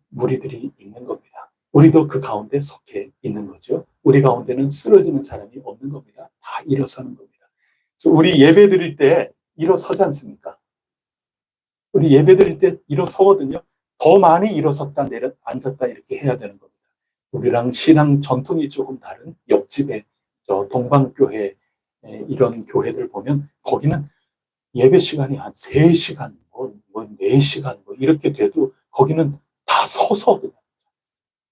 S1: 무리들이 있는 겁니다. 우리도 그 가운데 속해 있는 거죠. 우리 가운데는 쓰러지는 사람이 없는 겁니다. 다 일어서는 겁니다. 그래서 우리 예배 드릴 때 일어서지 않습니까? 우리 예배 드릴 때 일어서거든요. 더 많이 일어섰다 내려 앉았다 이렇게 해야 되는 겁니다. 우리랑 신앙 전통이 조금 다른 옆집에 저 동방교회 이런 교회들 보면 거기는 예배 시간이 한 3시간, 뭐 4시간 뭐 이렇게 돼도 거기는 다 서서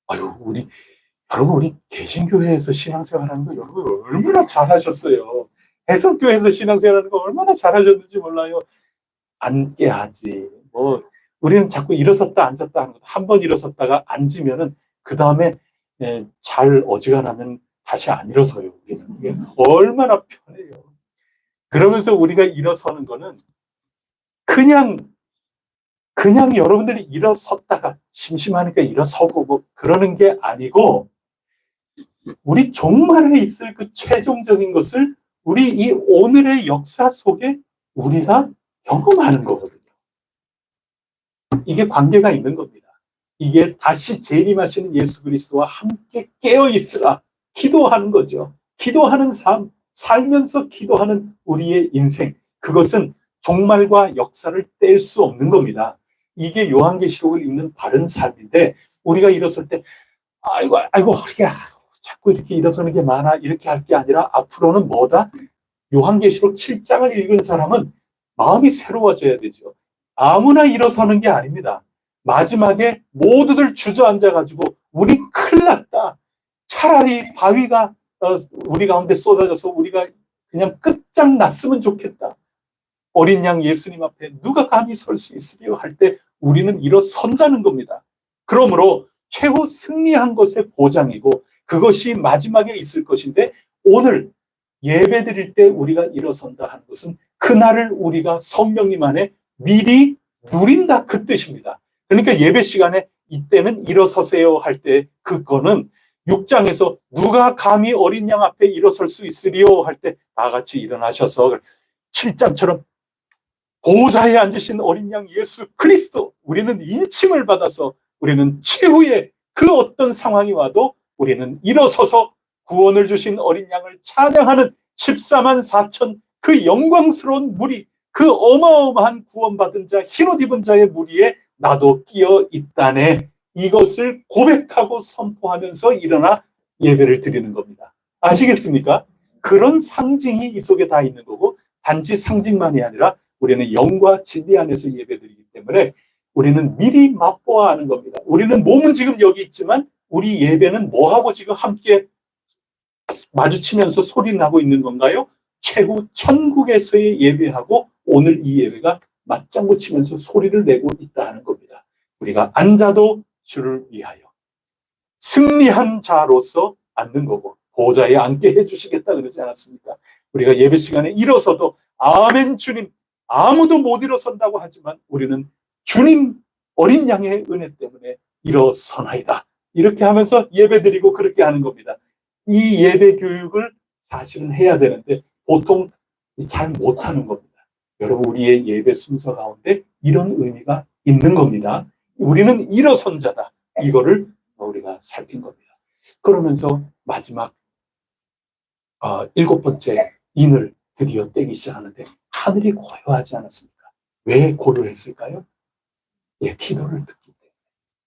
S1: 아유 여러분 우리 개신교회에서 신앙생활하는 거 여러분 얼마나 잘하셨어요. 해성교회에서 신앙생활하는 거 얼마나 잘하셨는지 몰라요. 앉게 하지. 뭐 우리는 자꾸 일어섰다 앉았다 하는 거. 한 번 일어섰다가 앉으면은 그 다음에 잘 어지간하면 다시 안 일어서요. 우리는 이게 얼마나 편해요. 그러면서 우리가 일어서는 거는 그냥 여러분들이 일어섰다가 심심하니까 일어서고 뭐 그러는 게 아니고 우리 종말에 있을 그 최종적인 것을 우리 이 오늘의 역사 속에 우리가 경험하는 거거든요. 이게 관계가 있는 겁니다. 이게 다시 재림하시는 예수 그리스도와 함께 깨어 있으라 기도하는 거죠. 기도하는 삶, 살면서 기도하는 우리의 인생, 그것은 종말과 역사를 뗄 수 없는 겁니다. 이게 요한계시록을 읽는 바른 삶인데 우리가 일어설 때 아이고 허리가 자꾸 이렇게 일어서는 게 많아 이렇게 할 게 아니라 앞으로는 뭐다? 요한계시록 7장을 읽은 사람은 마음이 새로워져야 되죠. 아무나 일어서는 게 아닙니다. 마지막에 모두들 주저앉아가지고 우리 큰일 났다. 차라리 바위가 우리 가운데 쏟아져서 우리가 그냥 끝장났으면 좋겠다. 어린 양 예수님 앞에 누가 감히 설 수 있으리요 할 때 우리는 일어선다는 겁니다. 그러므로 최후 승리한 것의 보장이고 그것이 마지막에 있을 것인데 오늘 예배 드릴 때 우리가 일어선다 하는 것은 그날을 우리가 성령님 안에 미리 누린다 그 뜻입니다. 그러니까 예배 시간에 이때는 일어서세요 할 때 그거는 6장에서 누가 감히 어린 양 앞에 일어설 수 있으리요 할 때 다 같이 일어나셔서 7장처럼 보좌에 앉으신 어린 양 예수 그리스도 우리는 인침을 받아서 우리는 최후의 그 어떤 상황이 와도 우리는 일어서서 구원을 주신 어린 양을 찬양하는 14만 4천 그 영광스러운 무리 그 어마어마한 구원받은 자 흰옷 입은 자의 무리에 나도 끼어 있다네 이것을 고백하고 선포하면서 일어나 예배를 드리는 겁니다. 아시겠습니까? 그런 상징이 이 속에 다 있는 거고 단지 상징만이 아니라 우리는 영과 진리 안에서 예배드리기 때문에 우리는 미리 맛보아 하는 겁니다. 우리는 몸은 지금 여기 있지만 우리 예배는 뭐하고 지금 함께 마주치면서 소리 나고 있는 건가요? 최후 천국에서의 예배하고 오늘 이 예배가 맞장구 치면서 소리를 내고 있다 하는 겁니다. 우리가 앉아도 주를 위하여 승리한 자로서 앉는 거고 보좌에 앉게 해주시겠다 그러지 않았습니까? 우리가 예배 시간에 일어서도 아멘 주님, 아무도 못 일어선다고 하지만 우리는 주님 어린 양의 은혜 때문에 일어서나이다. 이렇게 하면서 예배 드리고 그렇게 하는 겁니다. 이 예배 교육을 사실은 해야 되는데 보통 잘 못하는 겁니다. 여러분, 우리의 예배 순서 가운데 이런 의미가 있는 겁니다. 우리는 일어선 자다. 이거를 우리가 살핀 겁니다. 그러면서 마지막 7번째 인을 드디어 떼기 시작하는데 하늘이 고요하지 않았습니까? 왜 고요했을까요? 예, 기도를 듣기 때문에.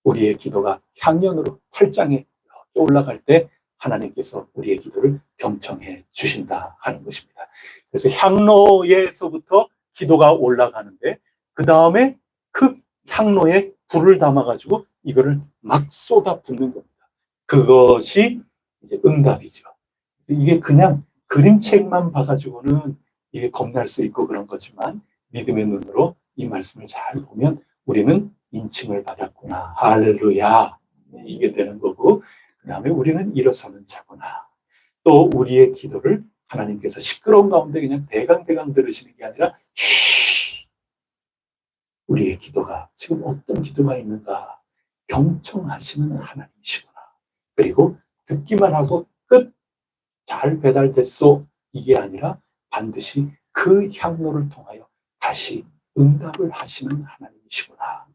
S1: 우리의 기도가 향연으로 8장에 올라갈 때 하나님께서 우리의 기도를 경청해 주신다 하는 것입니다. 그래서 향로에서부터 기도가 올라가는데 그 다음에 그 향로에 불을 담아가지고 이거를 막 쏟아 붓는 겁니다. 그것이 이제 응답이죠. 이게 그냥 그림책만 봐가지고는 이게 겁날 수 있고 그런 거지만 믿음의 눈으로 이 말씀을 잘 보면 우리는 인침을 받았구나. 할렐루야. 이게 되는 거고 그 다음에 우리는 일어서는 자구나. 또 우리의 기도를 하나님께서 시끄러운 가운데 그냥 대강대강 들으시는 게 아니라 쉬, 우리의 기도가 지금 어떤 기도가 있는가 경청하시는 하나님이시구나. 그리고 듣기만 하고 끝 잘 배달됐소 이게 아니라 반드시 그 향로를 통하여 다시 응답을 하시는 하나님이시구나.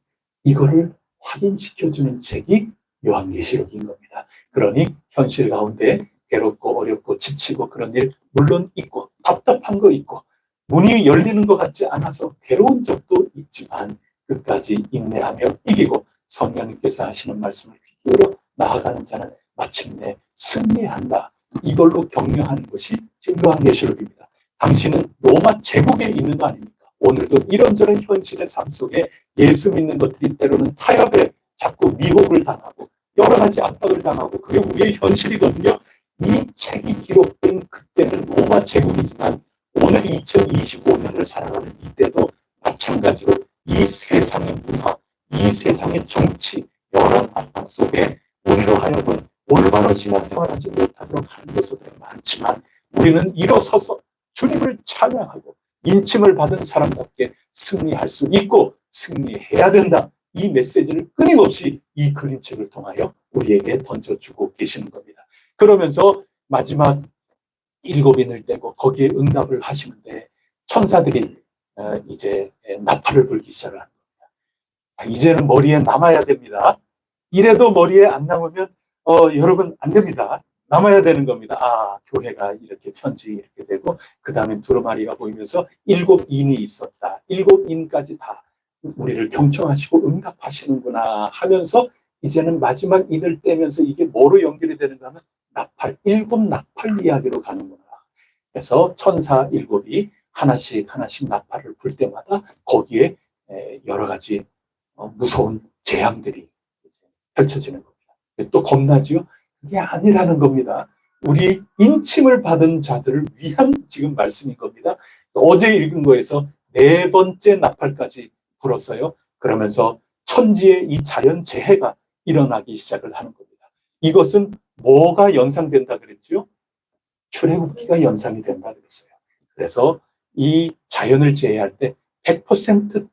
S1: 이거를 확인시켜주는 책이 요한계시록인 겁니다. 그러니 현실 가운데 괴롭고 어렵고 지치고 그런 일 물론 있고 답답한 거 있고 문이 열리는 것 같지 않아서 괴로운 적도 있지만 끝까지 인내하며 이기고 성령님께서 하시는 말씀을 귀 기울여 나아가는 자는 마침내 승리한다. 이걸로 격려하는 것이 지금 요한계시록입니다. 당신은 로마 제국에 있는 거 아닙니까? 오늘도 이런저런 현실의 삶 속에 예수 믿는 것들이 때로는 타협에 자꾸 미혹을 당하고 여러 가지 압박을 당하고 그게 우리의 현실이거든요. 이 책이 기록된 그때는 로마 제국이지만 오늘 2025년을 살아가는 이때도 마찬가지로 이 세상의 문화, 이 세상의 정치, 여러 압박 속에 우리로 하여금 올바로 신앙생활하지 못하도록 하는 요소들이 많지만 우리는 일어서서 주님을 찬양하고 인침을 받은 사람답게 승리할 수 있고 승리해야 된다. 이 메시지를 끊임없이 이 그림책을 통하여 우리에게 던져주고 계시는 겁니다. 그러면서 마지막 7인을 떼고 거기에 응답을 하시는데 천사들이 이제 나팔을 불기 시작을 합니다. 이제는 머리에 남아야 됩니다. 이래도 머리에 안 남으면 여러분 안 됩니다. 남아야 되는 겁니다. 아, 교회가 이렇게 편지 이렇게 되고 그 다음에 두루마리가 보이면서 7인이 있었다. 7인까지 다 우리를 경청하시고 응답하시는구나 하면서 이제는 마지막 인을 떼면서 이게 뭐로 연결이 되는가 하면 나팔, 7나팔 이야기로 가는구나. 그래서 천사 7이 하나씩 나팔을 불 때마다 거기에 여러 가지 무서운 재앙들이 펼쳐지는 겁니다. 또 겁나지요? 그게 아니라는 겁니다. 우리 인침을 받은 자들을 위한 지금 말씀인 겁니다. 어제 읽은 거에서 4번째 나팔까지 불었어요. 그러면서 천지의 이 자연 재해가 일어나기 시작을 하는 겁니다. 이것은 뭐가 연상된다 그랬죠? 출애굽기가 연상이 된다 그랬어요. 그래서 이 자연을 재해할 때 100%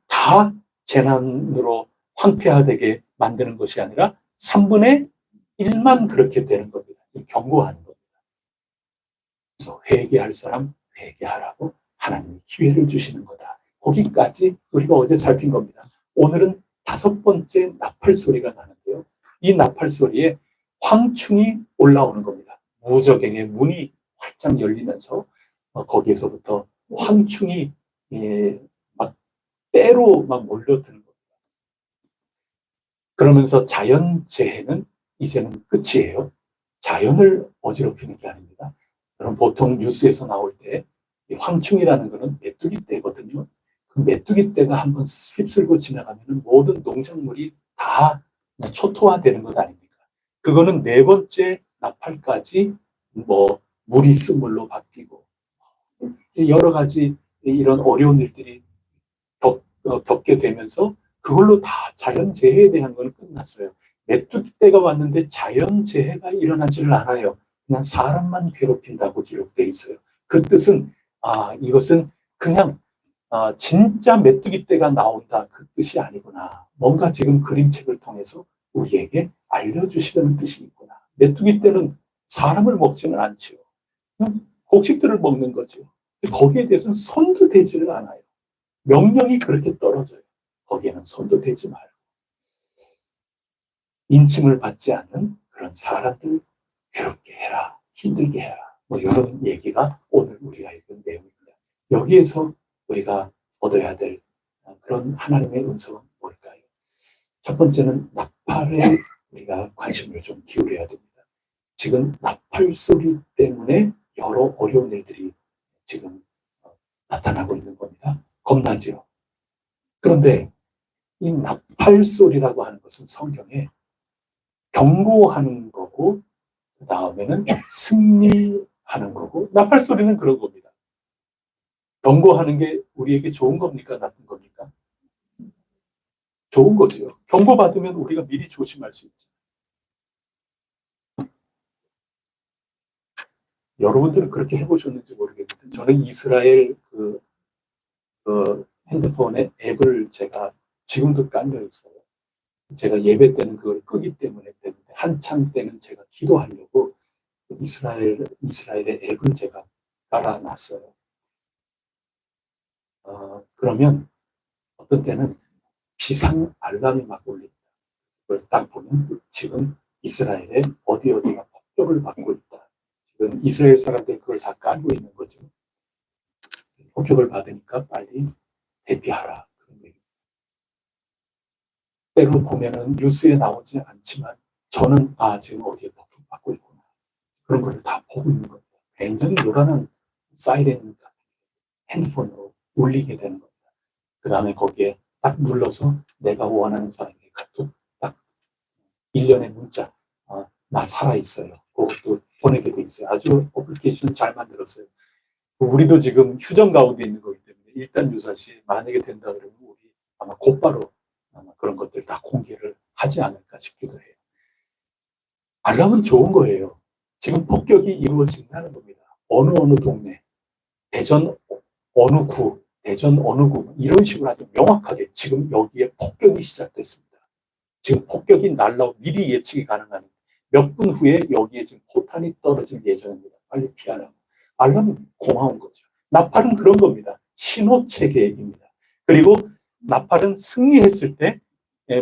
S1: 재난으로 황폐화되게 만드는 것이 아니라 3분의 1만 그렇게 되는 겁니다. 경고하는 겁니다. 그래서 회개할 사람 회개하라고 하나님이 기회를 주시는 거다. 거기까지 우리가 어제 살핀 겁니다. 오늘은 5번째 나팔 소리가 나는데요. 이 나팔 소리에 황충이 올라오는 겁니다. 무저갱의 문이 활짝 열리면서 거기에서부터 황충이 막 때로 막 몰려드는 겁니다. 그러면서 자연재해는 이제는 끝이에요. 자연을 어지럽히는 게 아닙니다. 여러분 보통 뉴스에서 나올 때 황충이라는 거는 메뚜기 떼거든요. 그 메뚜기 떼가 한번 휩쓸고 지나가면 모든 농작물이 다 초토화되는 것 아닙니까? 그거는 4번째 나팔까지 뭐 물이 쓴물로 바뀌고 여러 가지 이런 어려운 일들이 겪게 되면서 그걸로 다 자연재해에 대한 건 끝났어요. 메뚜기 때가 왔는데 자연재해가 일어나지를 않아요. 그냥 사람만 괴롭힌다고 기록되어 있어요. 그 뜻은 이것은 그냥 진짜 메뚜기 때가 나온다 그 뜻이 아니구나. 뭔가 지금 그림책을 통해서 우리에게 알려주시려는 뜻이 있구나. 메뚜기 때는 사람을 먹지는 않죠. 그냥 곡식들을 먹는 거죠. 거기에 대해서는 손도 대지를 않아요. 명령이 그렇게 떨어져요. 거기에는 손도 대지 말고. 인침을 받지 않는 그런 사람들 괴롭게 해라. 힘들게 해라. 뭐 이런 얘기가 오늘 우리가 읽은 내용입니다. 여기에서 우리가 얻어야 될 그런 하나님의 음성은 뭘까요? 첫 번째는 나팔에 우리가 관심을 좀 기울여야 됩니다. 지금 나팔 소리 때문에 여러 어려운 일들이 지금 나타나고 있는 겁니다. 겁나죠. 그런데 이 나팔 소리라고 하는 것은 성경에 경고하는 거고 그 다음에는 승리하는 거고 나팔 소리는 그런 겁니다. 경고하는 게 우리에게 좋은 겁니까? 나쁜 겁니까? 좋은 거죠. 경고받으면 우리가 미리 조심할 수 있죠. 여러분들은 그렇게 해보셨는지 모르겠는데 저는 이스라엘 그 핸드폰에 앱을 제가 지금도 깔려 있어요. 제가 예배 때는 그걸 끄기 때문에 그랬는데 한참 때는 제가 기도하려고 이스라엘의 앱을 제가 깔아놨어요. 그러면 어떤 때는 비상 알람이 막 울립니다. 그걸 딱 보면 지금 이스라엘에 어디가 폭격을 받고 있다. 지금 이스라엘 사람들이 그걸 다 깔고 있는 거죠. 폭격을 받으니까 빨리 대피하라. 때로 보면은 뉴스에 나오지 않지만 저는 지금 어디에 폭격받고 있구나. 그런 걸 다 보고 있는 겁니다. 굉장히 요란한 사이렌 핸드폰으로 울리게 되는 겁니다. 그 다음에 거기에 딱 눌러서 내가 원하는 사람에게 카톡 딱 일련의 문자 나 살아있어요. 그것도 보내게 돼 있어요. 아주 어플리케이션 잘 만들었어요. 우리도 지금 휴전 가운데 있는 거기 때문에 일단 유사시 만약에 된다 그러면 우리 아마 곧바로 그런 것들 다 공개를 하지 않을까 싶기도 해요. 알람은 좋은 거예요. 지금 폭격이 이루어진다는 겁니다. 어느 동네, 대전 어느 구, 대전 어느 구 이런 식으로 아주 명확하게 지금 여기에 폭격이 시작됐습니다. 지금 폭격이 날라오 미리 예측이 가능한 몇 분 후에 여기에 지금 포탄이 떨어질 예정입니다. 빨리 피하라고. 알람은 고마운 거죠. 나팔은 그런 겁니다. 신호 체계입니다. 그리고 나팔은 승리했을 때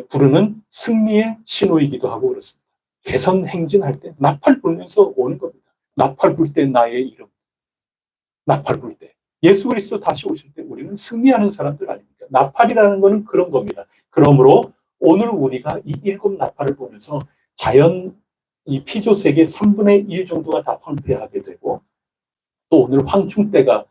S1: 부르는 승리의 신호이기도 하고 그렇습니다. 개선 행진할 때 나팔 불면서 오는 겁니다. 나팔 불 때 나의 이름. 나팔 불 때. 예수 그리스도 다시 오실 때 우리는 승리하는 사람들 아닙니까? 나팔이라는 것은 그런 겁니다. 그러므로 오늘 우리가 이 7 나팔을 보면서 자연 이 피조 세계 3분의 1 정도가 다 황폐하게 되고 또 오늘 황충때가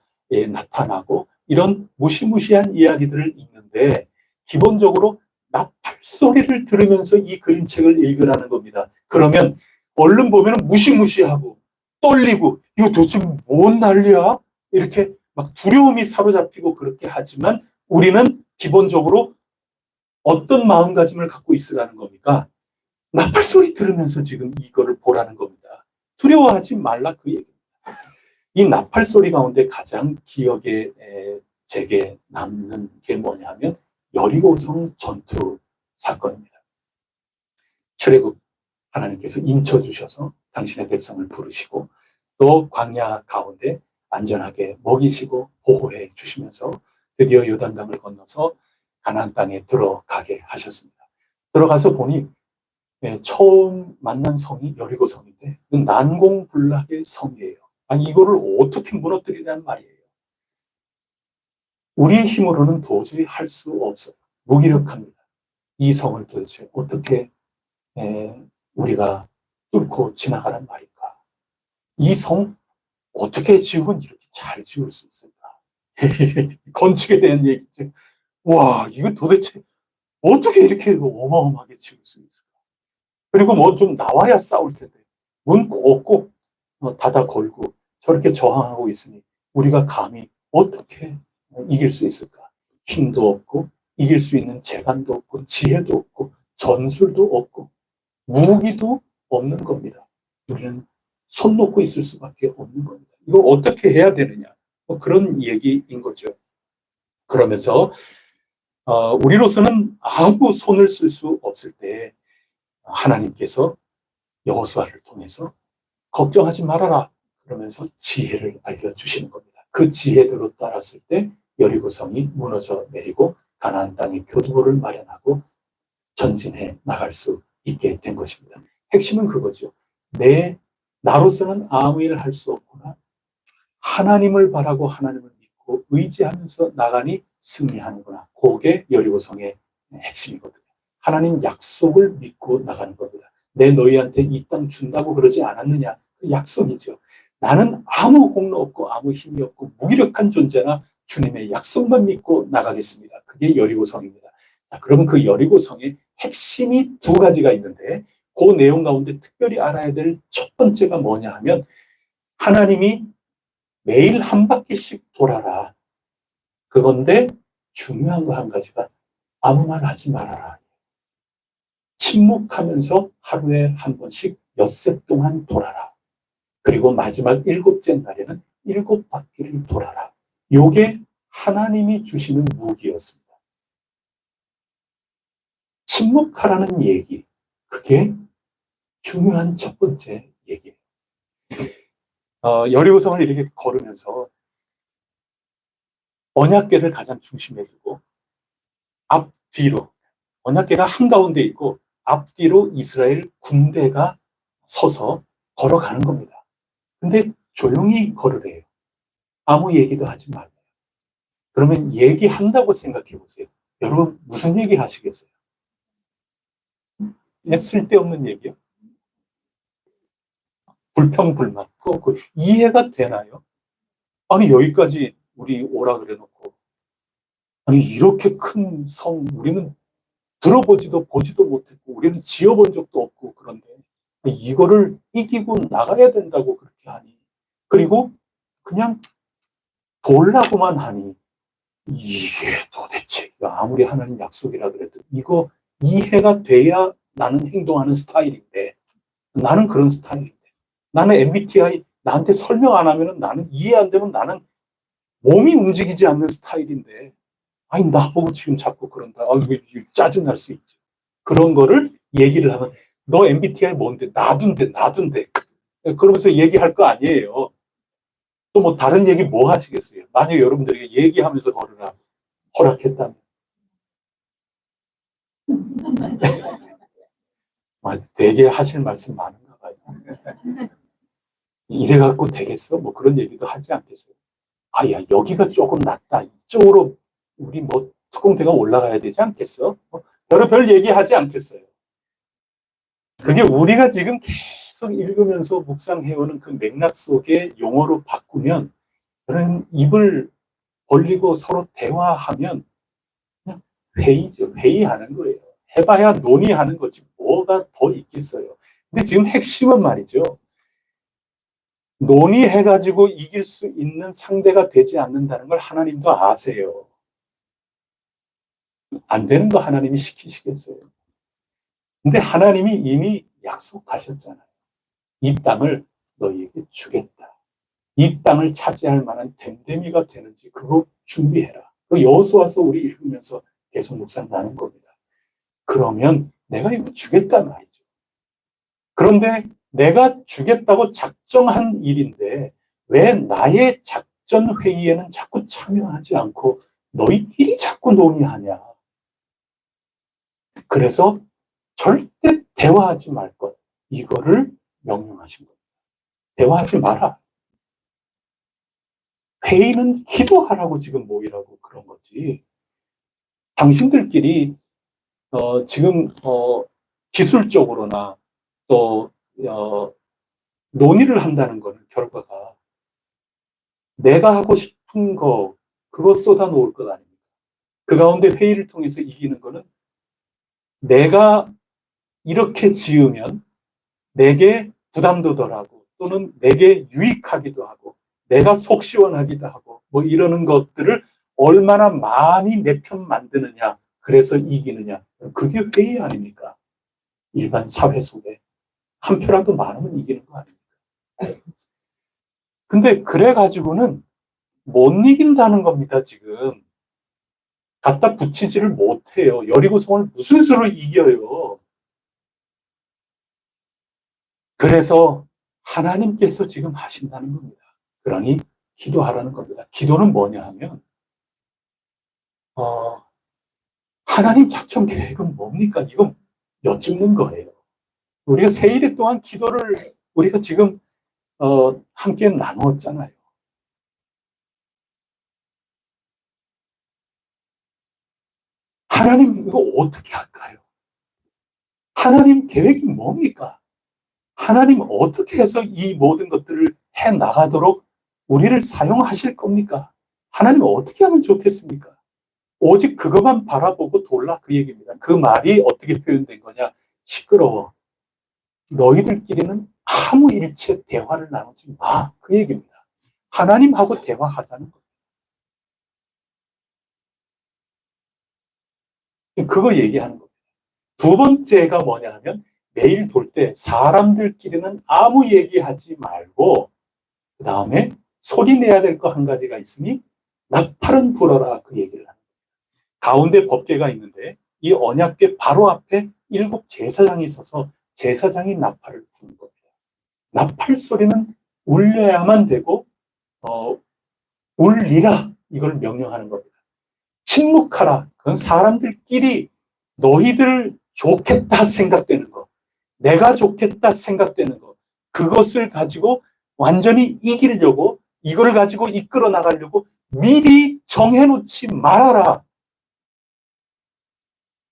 S1: 나타나고 이런 무시무시한 이야기들을 읽는데 기본적으로 나팔 소리를 들으면서 이 그림책을 읽으라는 겁니다. 그러면 얼른 보면 무시무시하고 떨리고 이거 도대체 뭔 난리야? 이렇게 막 두려움이 사로잡히고 그렇게 하지만 우리는 기본적으로 어떤 마음가짐을 갖고 있으라는 겁니까? 나팔 소리 들으면서 지금 이거를 보라는 겁니다. 두려워하지 말라 그 얘기입니다. 이 나팔 소리 가운데 가장 기억에 제게 남는 게 뭐냐면 여리고성 전투 사건입니다. 출애굽 하나님께서 인쳐주셔서 당신의 백성을 부르시고 또 광야 가운데 안전하게 먹이시고 보호해 주시면서 드디어 요단강을 건너서 가나안 땅에 들어가게 하셨습니다. 들어가서 보니 처음 만난 성이 여리고성인데 난공불락의 성이에요. 아니 이거를 어떻게 무너뜨리냐는 말이에요. 우리의 힘으로는 도저히 할 수 없어요. 무기력합니다. 이 성을 도대체 어떻게 우리가 뚫고 지나가란 말일까? 이 성 어떻게 지으면 이렇게 잘 지을 수 있을까? 건축에 대한 얘기죠. 와, 이거 도대체 어떻게 이렇게 어마어마하게 지을 수 있을까? 그리고 뭐 좀 나와야 싸울 텐데 문 꼭꼭 닫아 걸고 저렇게 저항하고 있으니 우리가 감히 어떻게 이길 수 있을까? 힘도 없고 이길 수 있는 재간도 없고 지혜도 없고 전술도 없고 무기도 없는 겁니다. 우리는 손 놓고 있을 수밖에 없는 겁니다. 이거 어떻게 해야 되느냐? 뭐 그런 얘기인 거죠. 그러면서 우리로서는 아무 손을 쓸 수 없을 때 하나님께서 여호수아를 통해서 걱정하지 말아라 그러면서 지혜를 알려주시는 겁니다. 그 지혜대로 따랐을 때 여리고성이 무너져 내리고 가나안 땅에 교두보를 마련하고 전진해 나갈 수 있게 된 것입니다. 핵심은 그거죠. 나로서는 아무 일을 할 수 없구나. 하나님을 바라고 하나님을 믿고 의지하면서 나가니 승리하는구나. 그게 여리고성의 핵심이거든요. 하나님 약속을 믿고 나가는 겁니다. 내 너희한테 이 땅 준다고 그러지 않았느냐? 그 약속이죠. 나는 아무 공로 없고 아무 힘이 없고 무기력한 존재나 주님의 약속만 믿고 나가겠습니다. 그게 여리고성입니다. 자, 그러면 그 여리고성의 핵심이 두 가지가 있는데 그 내용 가운데 특별히 알아야 될 첫 번째가 뭐냐 하면 하나님이 매일 한 바퀴씩 돌아라. 그건데 중요한 거 한 가지가 아무 말 하지 말아라. 침묵하면서 하루에 한 번씩 엿새 동안 돌아라. 그리고 마지막 일곱째 날에는 7바퀴를 돌아라. 요게 하나님이 주시는 무기였습니다. 침묵하라는 얘기, 그게 중요한 첫 번째 얘기예요. 여리고성을 이렇게 걸으면서 언약궤를 가장 중심에 두고 앞뒤로 언약궤가 한가운데 있고 앞뒤로 이스라엘 군대가 서서 걸어가는 겁니다. 근데 조용히 걸으래요. 아무 얘기도 하지 말래요. 그러면 얘기한다고 생각해 보세요. 여러분 무슨 얘기 하시겠어요? 쓸데없는 얘기요? 불평불만. 그 이해가 되나요? 아니 여기까지 우리 오라 그래 놓고 아니 이렇게 큰 성 우리는 들어보지도 보지도 못했고 우리는 지어본 적도 없고 그런데 이거를 이기고 나가야 된다고 그렇게 하니 그리고 그냥 돌라고만 하니 이게 도대체 아무리 하나님 약속이라 그래도 이거 이해가 돼야 나는 행동하는 스타일인데 나는 그런 스타일인데 나는 MBTI 나한테 설명 안 하면 나는 이해 안 되면 나는 몸이 움직이지 않는 스타일인데 아니 나보고 지금 자꾸 그런다. 짜증날 수 있지. 그런 거를 얘기를 하면 너 MBTI 뭔데? 나둔데. 그러면서 얘기할 거 아니에요. 또 뭐 다른 얘기 뭐 하시겠어요? 만약 여러분들에게 얘기하면서 걸으라 허락했다면 되게 하실 말씀 많은가 봐요. 이래갖고 되겠어? 뭐 그런 얘기도 하지 않겠어요? 야 여기가 조금 낫다. 이쪽으로 우리 뭐 특공대가 올라가야 되지 않겠어? 별 얘기하지 않겠어요? 그게 우리가 지금 계속 읽으면서 묵상해오는 그 맥락 속의 용어로 바꾸면 그런 입을 벌리고 서로 대화하면 그냥 회의죠. 회의하는 거예요. 해봐야 논의하는 거지 뭐가 더 있겠어요. 근데 지금 핵심은 말이죠. 논의해가지고 이길 수 있는 상대가 되지 않는다는 걸 하나님도 아세요. 안 되는 거 하나님이 시키시겠어요. 근데 하나님이 이미 약속하셨잖아요. 이 땅을 너희에게 주겠다. 이 땅을 차지할 만한 됨됨이가 되는지 그거 준비해라. 그 여호수아서 우리 읽으면서 계속 묵상 나눈 겁니다. 그러면 내가 이거 주겠단 말이죠. 그런데 내가 주겠다고 작정한 일인데 왜 나의 작전 회의에는 자꾸 참여하지 않고 너희끼리 자꾸 논의하냐. 그래서 절대 대화하지 말 것. 이거를 명령하신 겁니다. 대화하지 마라. 회의는 기도하라고 지금 모이라고 그런 거지. 당신들끼리 지금 기술적으로나 또 논의를 한다는 거는 결과가 내가 하고 싶은 거 그거 쏟아놓을 것 아닙니까? 그 가운데 회의를 통해서 이기는 거는 내가 이렇게 지으면 내게 부담도 덜하고 또는 내게 유익하기도 하고 내가 속 시원하기도 하고 뭐 이러는 것들을 얼마나 많이 내 편 만드느냐, 그래서 이기느냐, 그게 회의 아닙니까? 일반 사회 속에 한 표라도 많으면 이기는 거 아닙니까? 근데 그래가지고는 못 이긴다는 겁니다. 지금 갖다 붙이지를 못해요. 여리고성을 무슨 수로 이겨요? 그래서 하나님께서 지금 하신다는 겁니다. 그러니 기도하라는 겁니다. 기도는 뭐냐 하면 하나님 작전 계획은 뭡니까? 이건 여쭙는 거예요. 우리가 세일에 동안 기도를 우리가 지금 함께 나누었잖아요. 하나님 이거 어떻게 할까요? 하나님 계획이 뭡니까? 하나님 어떻게 해서 이 모든 것들을 해 나가도록 우리를 사용하실 겁니까? 하나님 어떻게 하면 좋겠습니까? 오직 그것만 바라보고 돌라, 그 얘기입니다. 그 말이 어떻게 표현된 거냐? 시끄러워. 너희들끼리는 아무 일체 대화를 나누지 마. 그 얘기입니다. 하나님하고 대화하자는 거예요. 그거 얘기하는 겁니다. 두 번째가 뭐냐 하면 매일 돌 때 사람들끼리는 아무 얘기하지 말고 그 다음에 소리 내야 될 거 한 가지가 있으니 나팔은 불어라, 그 얘기를 합니다. 가운데 법궤가 있는데 이 언약궤 바로 앞에 7 제사장이 서서 제사장이 나팔을 부는 겁니다. 나팔 소리는 울려야만 되고 울리라, 이걸 명령하는 겁니다. 침묵하라, 그건 사람들끼리 너희들 좋겠다 생각되는 거, 내가 좋겠다 생각되는 거, 그것을 가지고 완전히 이기려고, 이걸 가지고 이끌어 나가려고 미리 정해놓지 말아라.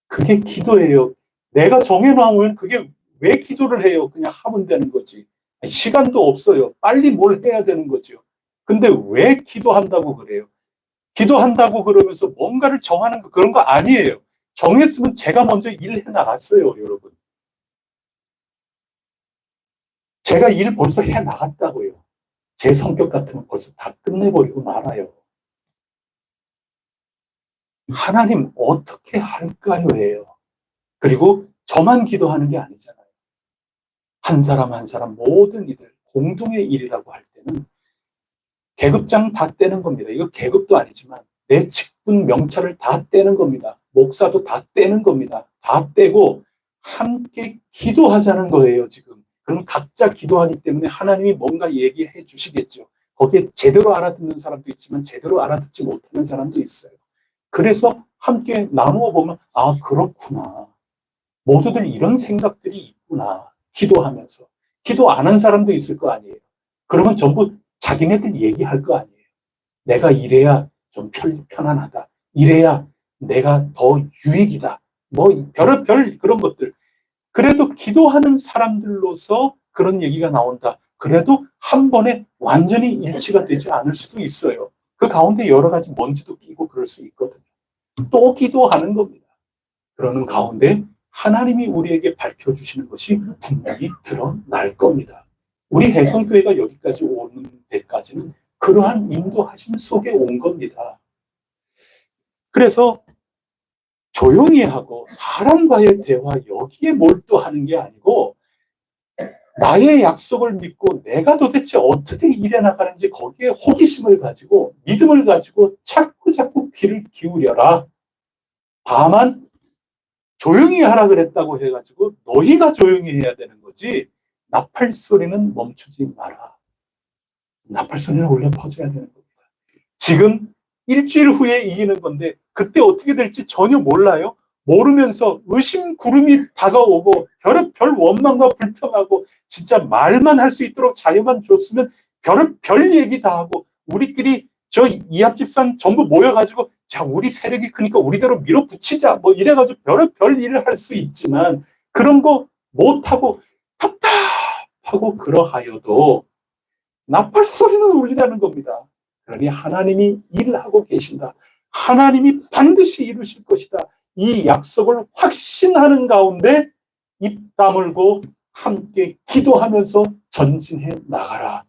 S1: 그게 기도예요. 내가 정해놓으면 그게 왜 기도를 해요? 그냥 하면 되는 거지. 시간도 없어요. 빨리 뭘 해야 되는 거죠. 근데 왜 기도한다고 그래요? 기도한다고 그러면서 뭔가를 정하는 거, 그런 거 아니에요. 정했으면 제가 먼저 일해 나갔어요, 여러분. 제가 일 벌써 해 나갔다고요. 제 성격 같으면 벌써 다 끝내버리고 말아요. 하나님 어떻게 할까요? 해요. 그리고 저만 기도하는 게 아니잖아요. 한 사람 한 사람 모든 이들 공동의 일이라고 할 때는 계급장 다 떼는 겁니다. 이거 계급도 아니지만 내 직분 명찰을 다 떼는 겁니다. 목사도 다 떼는 겁니다. 다 떼고 함께 기도하자는 거예요, 지금. 그럼 각자 기도하기 때문에 하나님이 뭔가 얘기해 주시겠죠. 거기에 제대로 알아듣는 사람도 있지만 제대로 알아듣지 못하는 사람도 있어요. 그래서 함께 나누어 보면 아, 그렇구나. 모두들 이런 생각들이 있구나. 기도하면서. 기도 안 한 사람도 있을 거 아니에요. 그러면 전부 자기네들 얘기할 거 아니에요. 내가 이래야 좀 편안하다. 이래야 내가 더 유익이다. 뭐 별의별 그런 것들. 그래도 기도하는 사람들로서 그런 얘기가 나온다. 그래도 한 번에 완전히 일치가 되지 않을 수도 있어요. 그 가운데 여러 가지 먼지도 끼고 그럴 수 있거든요. 또 기도하는 겁니다. 그러는 가운데 하나님이 우리에게 밝혀주시는 것이 분명히 드러날 겁니다. 우리 해성교회가 여기까지 오는 데까지는 그러한 인도하심 속에 온 겁니다. 그래서 조용히 하고 사람과의 대화, 여기에 몰두하는 게 아니고 나의 약속을 믿고 내가 도대체 어떻게 일해 나가는지 거기에 호기심을 가지고 믿음을 가지고 자꾸 귀를 기울여라. 다만 조용히 하라 그랬다고 해가지고 너희가 조용히 해야 되는 거지, 나팔 소리는 멈추지 마라. 나팔 소리는 원래 퍼져야 되는 겁니다. 지금 일주일 후에 이기는 건데 그때 어떻게 될지 전혀 몰라요. 모르면서 의심 구름이 다가오고 별의별 원망과 불평하고 진짜 말만 할 수 있도록 자유만 줬으면 별의별 얘기 다 하고 우리끼리 저 이합집산 전부 모여가지고 자, 우리 세력이 크니까 우리대로 밀어붙이자 뭐 이래가지고 별의별 일을 할 수 있지만 그런 거 못하고 답답하고 그러하여도 나팔 소리는 울리라는 겁니다. 그러니 하나님이 일하고 계신다. 하나님이 반드시 이루실 것이다. 이 약속을 확신하는 가운데 입 다물고 함께 기도하면서 전진해 나가라.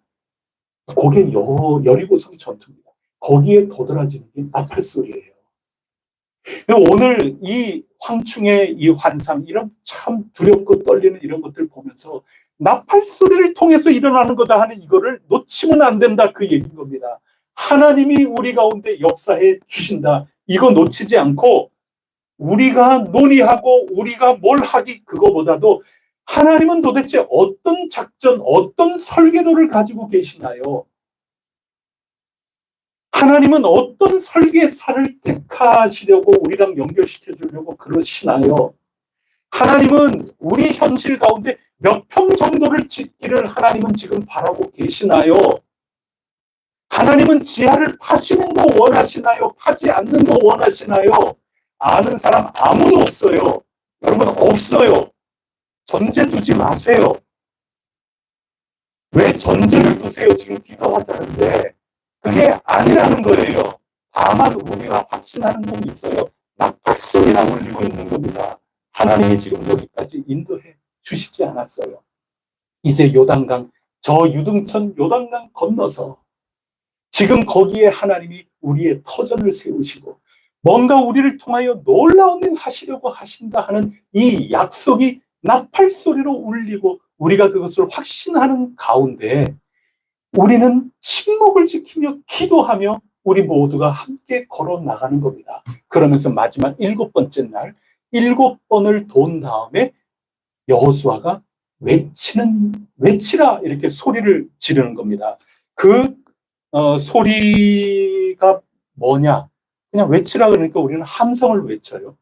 S1: 그게 여리고성 전투입니다. 거기에 도드라지는 게 나팔 소리예요. 오늘 이 황충의 이 환상, 이런 참 두렵고 떨리는 이런 것들 보면서 나팔 소리를 통해서 일어나는 거다 하는 이거를 놓치면 안 된다, 그 얘기인 겁니다. 하나님이 우리 가운데 역사해 주신다. 이거 놓치지 않고 우리가 논의하고 우리가 뭘 하기, 그거보다도 하나님은 도대체 어떤 작전, 어떤 설계도를 가지고 계시나요? 하나님은 어떤 설계사를 택하시려고 우리랑 연결시켜 주려고 그러시나요? 하나님은 우리 현실 가운데 몇 평 정도를 짓기를 하나님은 지금 바라고 계시나요? 하나님은 지하를 파시는 거 원하시나요? 파지 않는 거 원하시나요? 아는 사람 아무도 없어요. 여러분, 없어요. 전제 두지 마세요. 왜 전제를 두세요? 지금 기도하자는데 그게 아니라는 거예요. 다만 우리가 확신하는 건 있어요. 나팔소리가 울리고 있는 겁니다. 하나님이 지금 여기까지 인도해 주시지 않았어요. 이제 요단강, 저 유등천 요단강 건너서 지금 거기에 하나님이 우리의 터전을 세우시고 뭔가 우리를 통하여 놀라운 일 하시려고 하신다 하는 이 약속이 나팔소리로 울리고 우리가 그것을 확신하는 가운데 우리는 침묵을 지키며 기도하며 우리 모두가 함께 걸어 나가는 겁니다. 그러면서 마지막 7번째 날 7번을 돈 다음에 여호수아가 외치라 이렇게 소리를 지르는 겁니다. 그 소리가 뭐냐? 그냥 외치라 그러니까 우리는 함성을 외쳐요.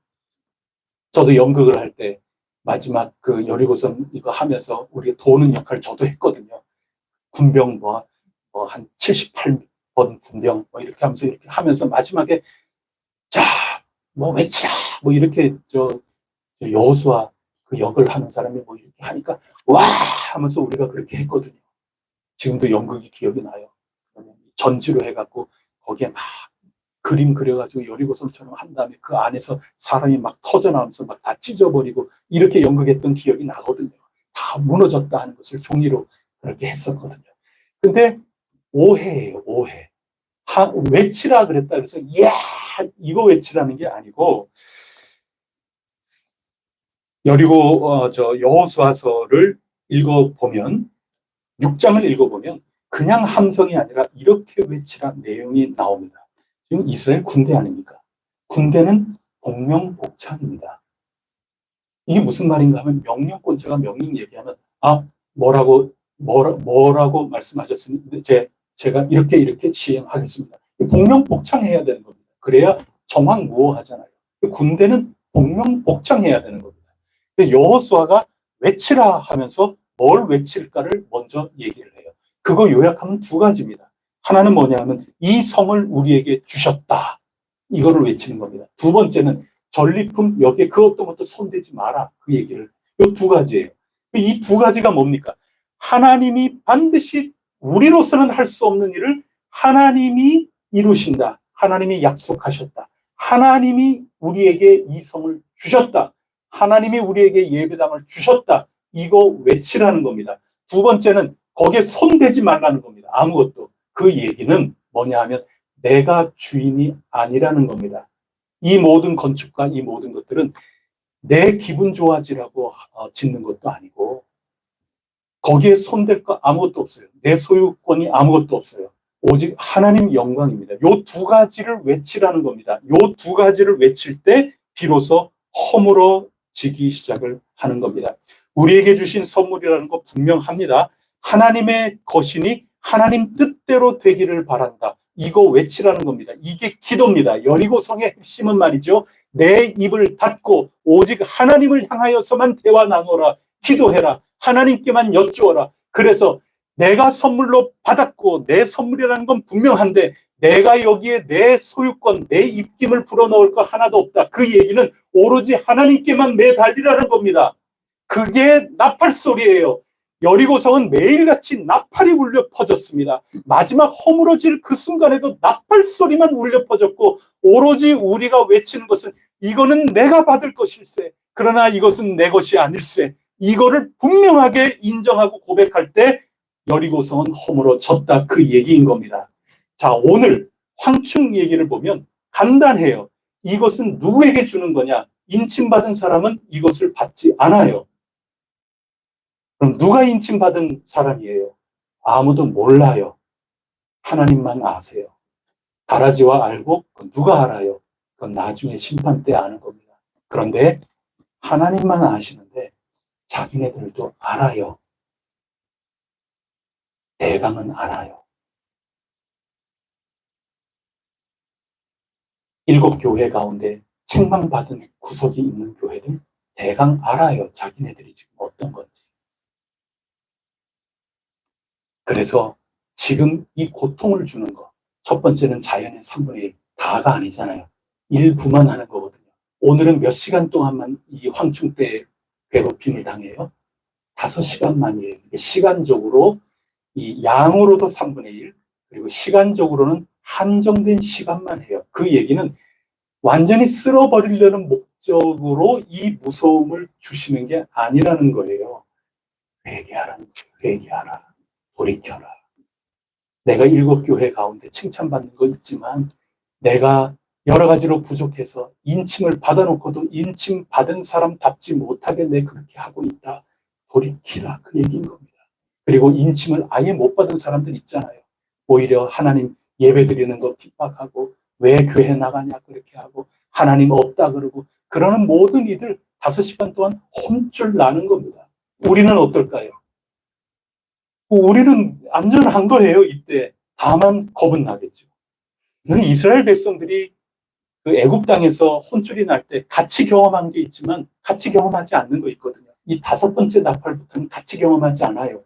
S1: 저도 연극을 할 때 마지막 그 여리고성 이거 하면서 우리 도는 역할을 저도 했거든요. 군병 한 78번 군병 이렇게 하면서 마지막에 자, 외치라 이렇게 여호수아 그 역을 하는 사람이 이렇게 하니까 와 하면서 우리가 그렇게 했거든요. 지금도 연극이 기억이 나요. 전지로 해갖고 거기에 막 그림 그려가지고 여리고성처럼 한 다음에 그 안에서 사람이 막 터져나오면서 막 다 찢어버리고 이렇게 연극했던 기억이 나거든요. 다 무너졌다 하는 것을 종이로 그렇게 했었거든요. 근데 오해예요, 오해. 외치라 그랬다 그래서 이야 이거 외치라는 게 아니고 여호수아서를 읽어보면 6장을 읽어보면 그냥 함성이 아니라 이렇게 외치라 내용이 나옵니다. 지금 이스라엘 군대 아닙니까? 군대는 복명복창입니다. 이게 무슨 말인가 하면 명령권자가 명령 얘기하면 뭐라고 말씀하셨으니 제가 이렇게 시행하겠습니다. 복명복창해야 되는 겁니다. 그래야 정황무호하잖아요. 군대는 복명복창해야 되는 겁니다. 여호수아가 외치라 하면서 뭘 외칠까를 먼저 얘기를 해요. 그거 요약하면 2가지입니다. 하나는 뭐냐 하면 이 성을 우리에게 주셨다. 이거를 외치는 겁니다. 2번째는 전리품 여기에 그 어떤 것도 손대지 마라. 그 얘기를. 이 2가지예요. 이 2가지가 뭡니까? 하나님이 반드시 우리로서는 할 수 없는 일을 하나님이 이루신다. 하나님이 약속하셨다. 하나님이 우리에게 이 성을 주셨다. 하나님이 우리에게 예배당을 주셨다. 이거 외치라는 겁니다. 2번째는 거기에 손대지 말라는 겁니다. 아무것도. 그 얘기는 뭐냐 하면 내가 주인이 아니라는 겁니다. 이 모든 건축과 이 모든 것들은 내 기분 좋아지라고 짓는 것도 아니고 거기에 손댈 거 아무것도 없어요. 내 소유권이 아무것도 없어요. 오직 하나님 영광입니다. 요 2가지를 외치라는 겁니다. 요 2가지를 외칠 때 비로소 허물어지기 시작을 하는 겁니다. 우리에게 주신 선물이라는 거 분명합니다. 하나님의 것이니 하나님 뜻대로 되기를 바란다. 이거 외치라는 겁니다. 이게 기도입니다. 여리고성의 핵심은 말이죠. 내 입을 닫고 오직 하나님을 향하여서만 대화 나누어라. 기도해라. 하나님께만 여쭈어라. 그래서 내가 선물로 받았고 내 선물이라는 건 분명한데 내가 여기에 내 소유권, 내 입김을 불어넣을 거 하나도 없다. 그 얘기는 오로지 하나님께만 매달리라는 겁니다. 그게 나팔 소리예요. 여리고성은 매일같이 나팔이 울려 퍼졌습니다. 마지막 허물어질 그 순간에도 나팔 소리만 울려 퍼졌고 오로지 우리가 외치는 것은 이거는 내가 받을 것일세. 그러나 이것은 내 것이 아닐세. 이거를 분명하게 인정하고 고백할 때 여리고성은 허물어 졌다, 그 얘기인 겁니다. 자, 오늘 황충 얘기를 보면 간단해요. 이것은 누구에게 주는 거냐? 인침받은 사람은 이것을 받지 않아요. 그럼 누가 인침받은 사람이에요? 아무도 몰라요. 하나님만 아세요. 가라지와 알고 누가 알아요? 그건 나중에 심판 때 아는 겁니다. 그런데 하나님만 아시는데 자기네들도 알아요. 대강은 알아요. 7 교회 가운데 책망받은 구석이 있는 교회들 대강 알아요. 자기네들이 지금 어떤 건지. 그래서 지금 이 고통을 주는 거, 첫 번째는 자연의 3분의 1, 다가 아니잖아요. 일부만 하는 거거든요. 오늘은 몇 시간 동안만 이 황충 때 괴롭힘을 당해요? 5시간만이에요. 시간적으로 이 양으로도 3분의 1, 그리고 시간적으로는 한정된 시간만 해요. 그 얘기는 완전히 쓸어버리려는 목적으로 이 무서움을 주시는 게 아니라는 거예요. 회개하라는 거예요. 회개하라. 돌이켜라. 내가 7 교회 가운데 칭찬받는 거 있지만 내가 여러 가지로 부족해서 인침을 받아놓고도 인침 받은 사람답지 못하게 내 그렇게 하고 있다. 돌이키라. 그 얘기인 겁니다. 그리고 인침을 아예 못 받은 사람들 있잖아요. 오히려 하나님 예배 드리는 거 핍박하고 왜 교회 나가냐 그렇게 하고 하나님 없다 그러고 그러는 모든 이들 5시간 동안 혼쭐 나는 겁니다. 우리는 어떨까요? 우리는 안전한 거예요. 이때 다만 겁은 나겠죠. 이스라엘 백성들이 그 애굽 땅에서 혼쭐이 날 때 같이 경험한 게 있지만 같이 경험하지 않는 거 있거든요. 이 5번째 나팔부터는 같이 경험하지 않아요.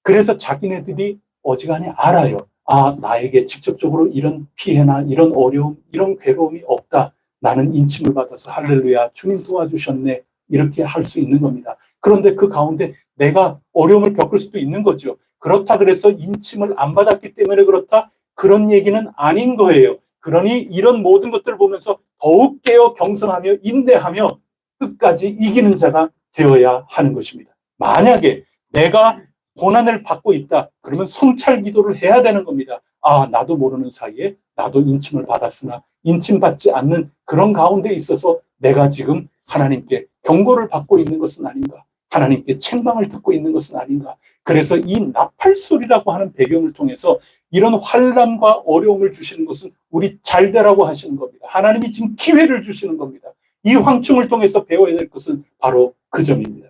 S1: 그래서 자기네들이 어지간히 알아요. 아, 나에게 직접적으로 이런 피해나 이런 어려움, 이런 괴로움이 없다. 나는 인침을 받아서 할렐루야, 주님 도와주셨네. 이렇게 할 수 있는 겁니다. 그런데 그 가운데 내가 어려움을 겪을 수도 있는 거죠. 그렇다 그래서 인침을 안 받았기 때문에 그렇다? 그런 얘기는 아닌 거예요. 그러니 이런 모든 것들을 보면서 더욱 깨어 경성하며 인내하며 끝까지 이기는 자가 되어야 하는 것입니다. 만약에 내가 고난을 받고 있다. 그러면 성찰 기도를 해야 되는 겁니다. 아, 나도 모르는 사이에 나도 인침을 받았으나 인침받지 않는 그런 가운데 있어서 내가 지금 하나님께 경고를 받고 있는 것은 아닌가? 하나님께 책망을 듣고 있는 것은 아닌가? 그래서 이 나팔소리라고 하는 배경을 통해서 이런 환난과 어려움을 주시는 것은 우리 잘 되라고 하시는 겁니다. 하나님이 지금 기회를 주시는 겁니다. 이 황충을 통해서 배워야 될 것은 바로 그 점입니다.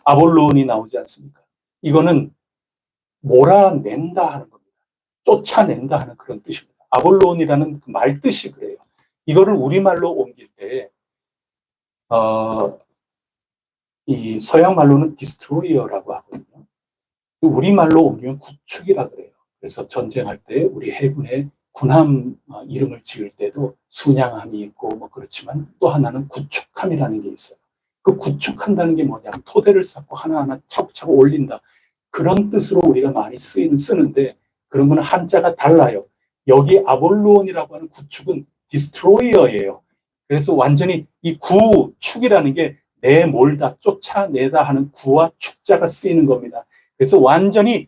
S1: 아볼론이 나오지 않습니까? 이거는 몰아낸다 하는 겁니다. 쫓아낸다 하는 그런 뜻입니다. 아볼론이라는 그 말 뜻이 그래요. 이거를 우리말로 옮길 때 이 서양 말로는 디스트로이어라고 하거든요. 우리말로 옮기면 구축이라 그래요. 그래서 전쟁할 때 우리 해군의 군함 이름을 지을 때도 순양함이 있고 뭐 그렇지만 또 하나는 구축함이라는 게 있어요. 그 구축한다는 게 뭐냐? 토대를 쌓고 하나하나 차곡차곡 올린다. 그런 뜻으로 우리가 많이 쓰는데 그런 거는 한자가 달라요. 여기 아볼론이라고 하는 구축은 디스트로이어예요. 그래서 완전히 이 구축이라는 게 내몰다, 쫓아내다 하는 구와 축자가 쓰이는 겁니다. 그래서 완전히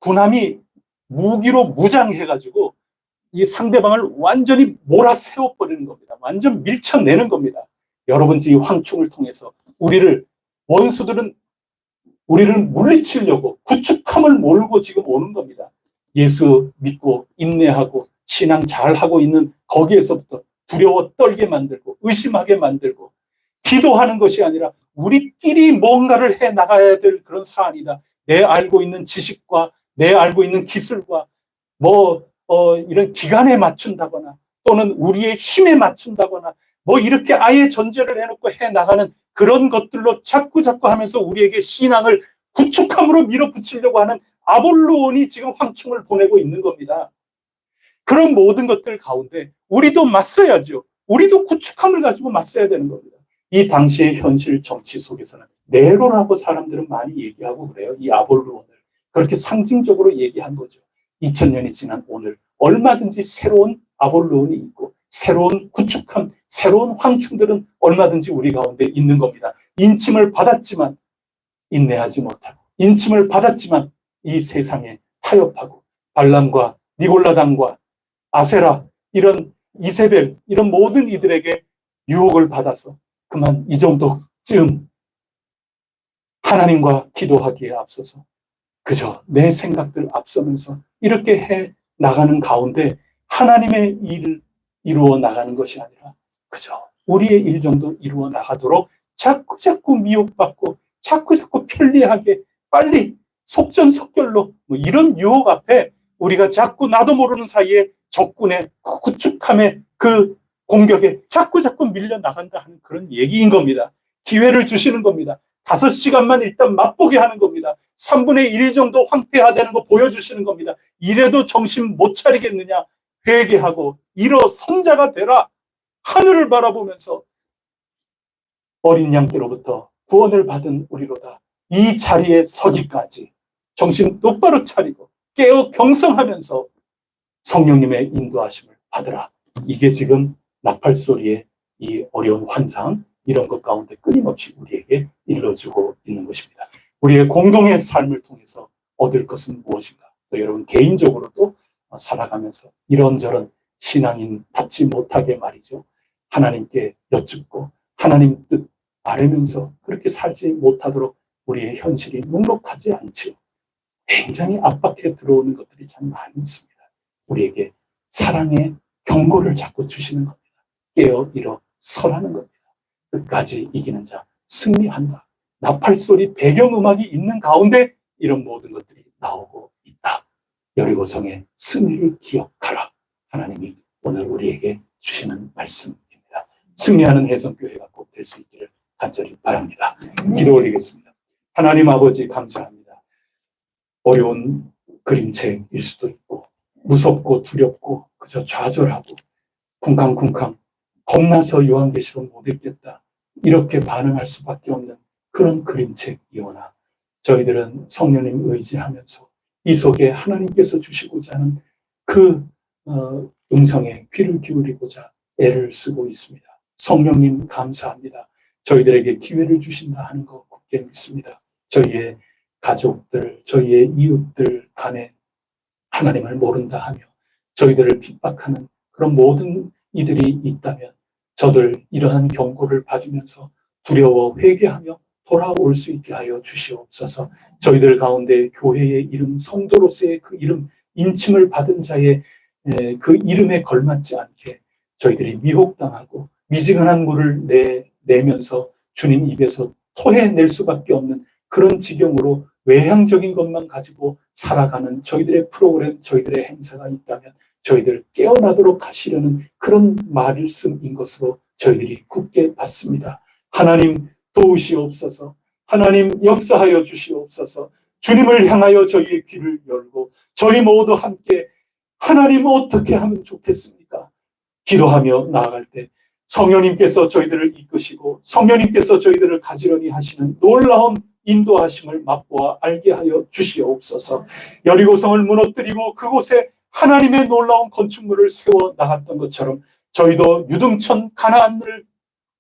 S1: 군함이 무기로 무장해가지고 이 상대방을 완전히 몰아세워버리는 겁니다. 완전 밀쳐내는 겁니다. 여러분, 이 황충을 통해서 원수들은 우리를 물리치려고 구축함을 몰고 지금 오는 겁니다. 예수 믿고 인내하고 신앙 잘하고 있는 거기에서부터 두려워 떨게 만들고 의심하게 만들고 기도하는 것이 아니라 우리끼리 뭔가를 해 나가야 될 그런 사안이다. 내 알고 있는 지식과 내 알고 있는 기술과 이런 기간에 맞춘다거나 또는 우리의 힘에 맞춘다거나 이렇게 아예 전제를 해놓고 해 나가는 그런 것들로 자꾸 하면서 우리에게 신앙을 구축함으로 밀어붙이려고 하는 아볼론이 지금 황충을 보내고 있는 겁니다. 그런 모든 것들 가운데 우리도 맞서야죠. 우리도 구축함을 가지고 맞서야 되는 겁니다. 이 당시의 현실 정치 속에서는 네로라고 사람들은 많이 얘기하고 그래요. 이 아볼론을 그렇게 상징적으로 얘기한 거죠. 2000년이 지난 오늘 얼마든지 새로운 아볼론이 있고 새로운 구축함, 새로운 황충들은 얼마든지 우리 가운데 있는 겁니다. 인침을 받았지만 인내하지 못하고 인침을 받았지만 이 세상에 타협하고 발람과 니골라당과 아세라 이런 이세벨 이런 모든 이들에게 유혹을 받아서 그만 이 정도쯤 하나님과 기도하기에 앞서서 그저 내 생각들 앞서면서 이렇게 해 나가는 가운데 하나님의 일을 이루어 나가는 것이 아니라 그저 우리의 일 정도 이루어 나가도록 자꾸 미혹받고 자꾸 편리하게 빨리 속전속결로 뭐 이런 유혹 앞에 우리가 자꾸 나도 모르는 사이에 적군의 구축함의 그 공격에 자꾸 밀려 나간다 하는 그런 얘기인 겁니다. 기회를 주시는 겁니다. 5시간만 일단 맛보게 하는 겁니다. 3분의 1 정도 황폐화되는 거 보여주시는 겁니다. 이래도 정신 못 차리겠느냐? 회개하고 일어선 자가 되라. 하늘을 바라보면서 어린 양떼로부터 구원을 받은 우리로다. 이 자리에 서기까지 정신 똑바로 차리고 깨어 경성하면서 성령님의 인도하심을 받으라. 이게 지금 나팔소리의 이 어려운 환상 이런 것 가운데 끊임없이 우리에게 일러주고 있는 것입니다. 우리의 공동의 삶을 통해서 얻을 것은 무엇인가? 또 여러분 개인적으로도 살아가면서 이런저런 신앙인답지 못하게 말이죠. 하나님께 여쭙고 하나님 뜻 아뢰면서 그렇게 살지 못하도록 우리의 현실이 눅눅하지 않지요. 굉장히 압박해 들어오는 것들이 참 많이 있습니다. 우리에게 사랑의 경고를 자꾸 주시는 겁니다. 깨어 일어 서라는 겁니다. 끝까지 이기는 자 승리한다. 나팔소리 배경음악이 있는 가운데 이런 모든 것들이 나오고 있다. 여리고성의 승리를 기억하라. 하나님이 오늘 우리에게 주시는 말씀입니다. 승리하는 혜성교회가 꼭 될 수 있기를 간절히 바랍니다. 기도 올리겠습니다. 하나님 아버지 감사합니다. 어려운 그림책일 수도 있고 무섭고 두렵고 그저 좌절하고 쿵쾅쿵쾅 겁나서 요한계시록 못 읽겠다 이렇게 반응할 수밖에 없는 그런 그림책이오나 저희들은 성령님 의지하면서 이 속에 하나님께서 주시고자 하는 그 음성에 귀를 기울이고자 애를 쓰고 있습니다. 성령님 감사합니다. 저희들에게 기회를 주신다 하는 거 굳게 믿습니다. 저희의 가족들, 저희의 이웃들 간에 하나님을 모른다 하며 저희들을 핍박하는 그런 모든 이들이 있다면 저들 이러한 경고를 받으면서 두려워 회개하며 돌아올 수 있게 하여 주시옵소서. 저희들 가운데 교회의 이름, 성도로서의 그 이름, 인침을 받은 자의 그 이름에 걸맞지 않게 저희들이 미혹당하고 미지근한 물을 내면서 주님 입에서 토해낼 수밖에 없는 그런 지경으로 외향적인 것만 가지고 살아가는 저희들의 프로그램, 저희들의 행사가 있다면 저희들 깨어나도록 하시려는 그런 말씀인 것으로 저희들이 굳게 받습니다. 하나님 도우시옵소서. 하나님 역사하여 주시옵소서. 주님을 향하여 저희의 귀를 열고 저희 모두 함께 하나님 어떻게 하면 좋겠습니까? 기도하며 나아갈 때 성령님께서 저희들을 이끄시고 성령님께서 저희들을 가지런히 하시는 놀라운 인도하심을 맛보아 알게 하여 주시옵소서. 여리고성을 무너뜨리고 그곳에 하나님의 놀라운 건축물을 세워 나갔던 것처럼 저희도 유등천 가나안을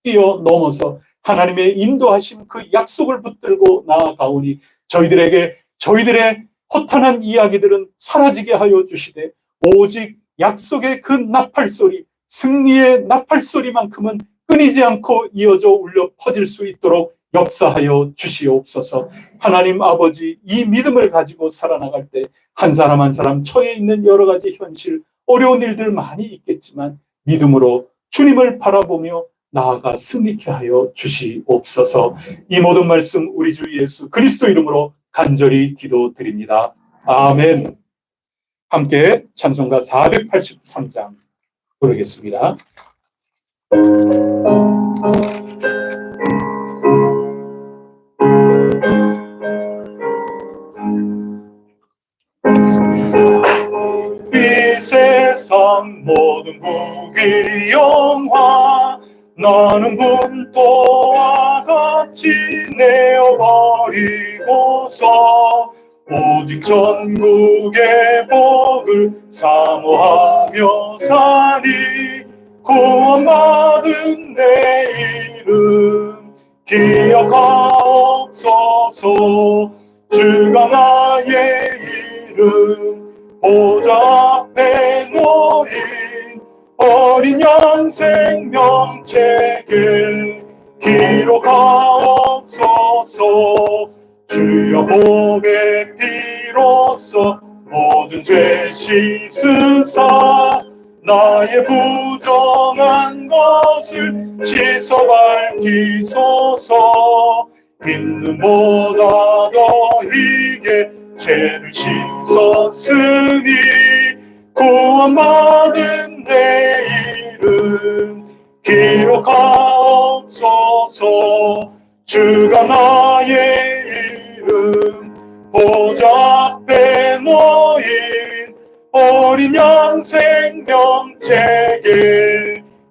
S1: 뛰어넘어서 하나님의 인도하심 그 약속을 붙들고 나아가오니 저희들에게 저희들의 허탄한 이야기들은 사라지게 하여 주시되 오직 약속의 그 나팔소리, 승리의 나팔소리만큼은 끊이지 않고 이어져 울려 퍼질 수 있도록 역사하여 주시옵소서. 하나님 아버지, 이 믿음을 가지고 살아나갈 때 한 사람 한 사람 처해 있는 여러 가지 현실, 어려운 일들 많이 있겠지만 믿음으로 주님을 바라보며 나아가 승리케 하여 주시옵소서. 이 모든 말씀 우리 주 예수 그리스도 이름으로 간절히 기도드립니다. 아멘. 함께 찬송가 483장 부르겠습니다. 이 세상 모든 무기 영화 나는 분토와 같이 내어버리고서 오직 전국의 복을 사모하며 사니 구원받은 내 이름 기억하옵소서. 주가 나의 이름 보좌 앞에 놓인 어린 양 생명책에 기록하옵소서. 주여 복의 피로써 모든 죄 씻으사 나의 부정한 것을 씻어 밝히소서. 믿음보다 더이게 죄를 씻었으니 구원받은 내 이름 기록하옵소서. 주가 나의 이름 보좌 앞에 놓인 어린 양 생명책에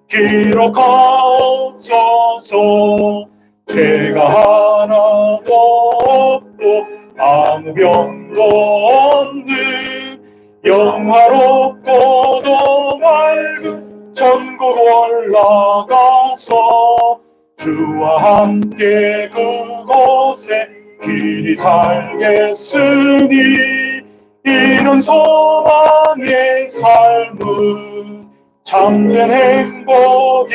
S1: 기록하옵소서. 죄가 하나도 없고 아무 병도 없는 영화롭고도 맑은 천국 올라가서 주와 함께 그곳에 길이 살겠으니 이런 소망의 삶은 참된 행복이라.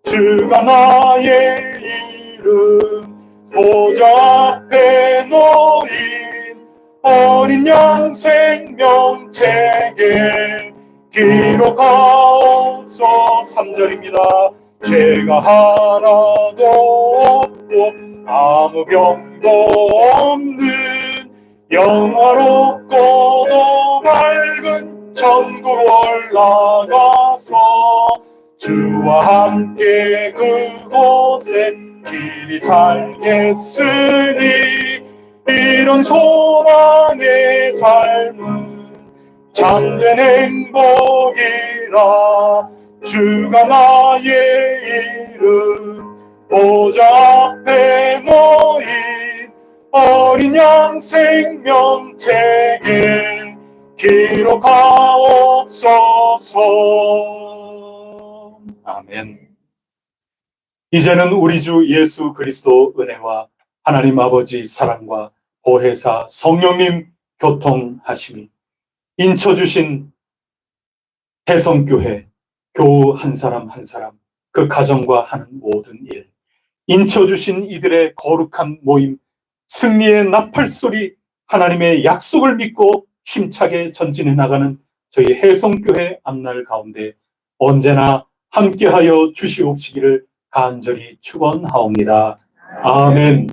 S1: 주가 나의 이름 보좌 앞에 놓인 어린 양 생명책에 기록하옵소서. 3절입니다. 죄가 하나도 없고 아무 병도 없는 영화롭고도 맑은 천국 올라가서 주와 함께 그곳에 길이 살겠으니 이런 소망의 삶은 참된 행복이라. 주가 나의 이름 보좌 앞에 놓인 어린 양 생명책에 기록하옵소서. 아멘. 이제는 우리 주 예수 그리스도 은혜와 하나님 아버지 사랑과 보혜사 성령님 교통하심이 인쳐주신 해성교회 교우 한 사람 한 사람 그 가정과 하는 모든 일, 인쳐주신 이들의 거룩한 모임, 승리의 나팔소리, 하나님의 약속을 믿고 힘차게 전진해 나가는 저희 해성교회 앞날 가운데 언제나 함께하여 주시옵시기를 간절히 축원하옵니다. 아멘.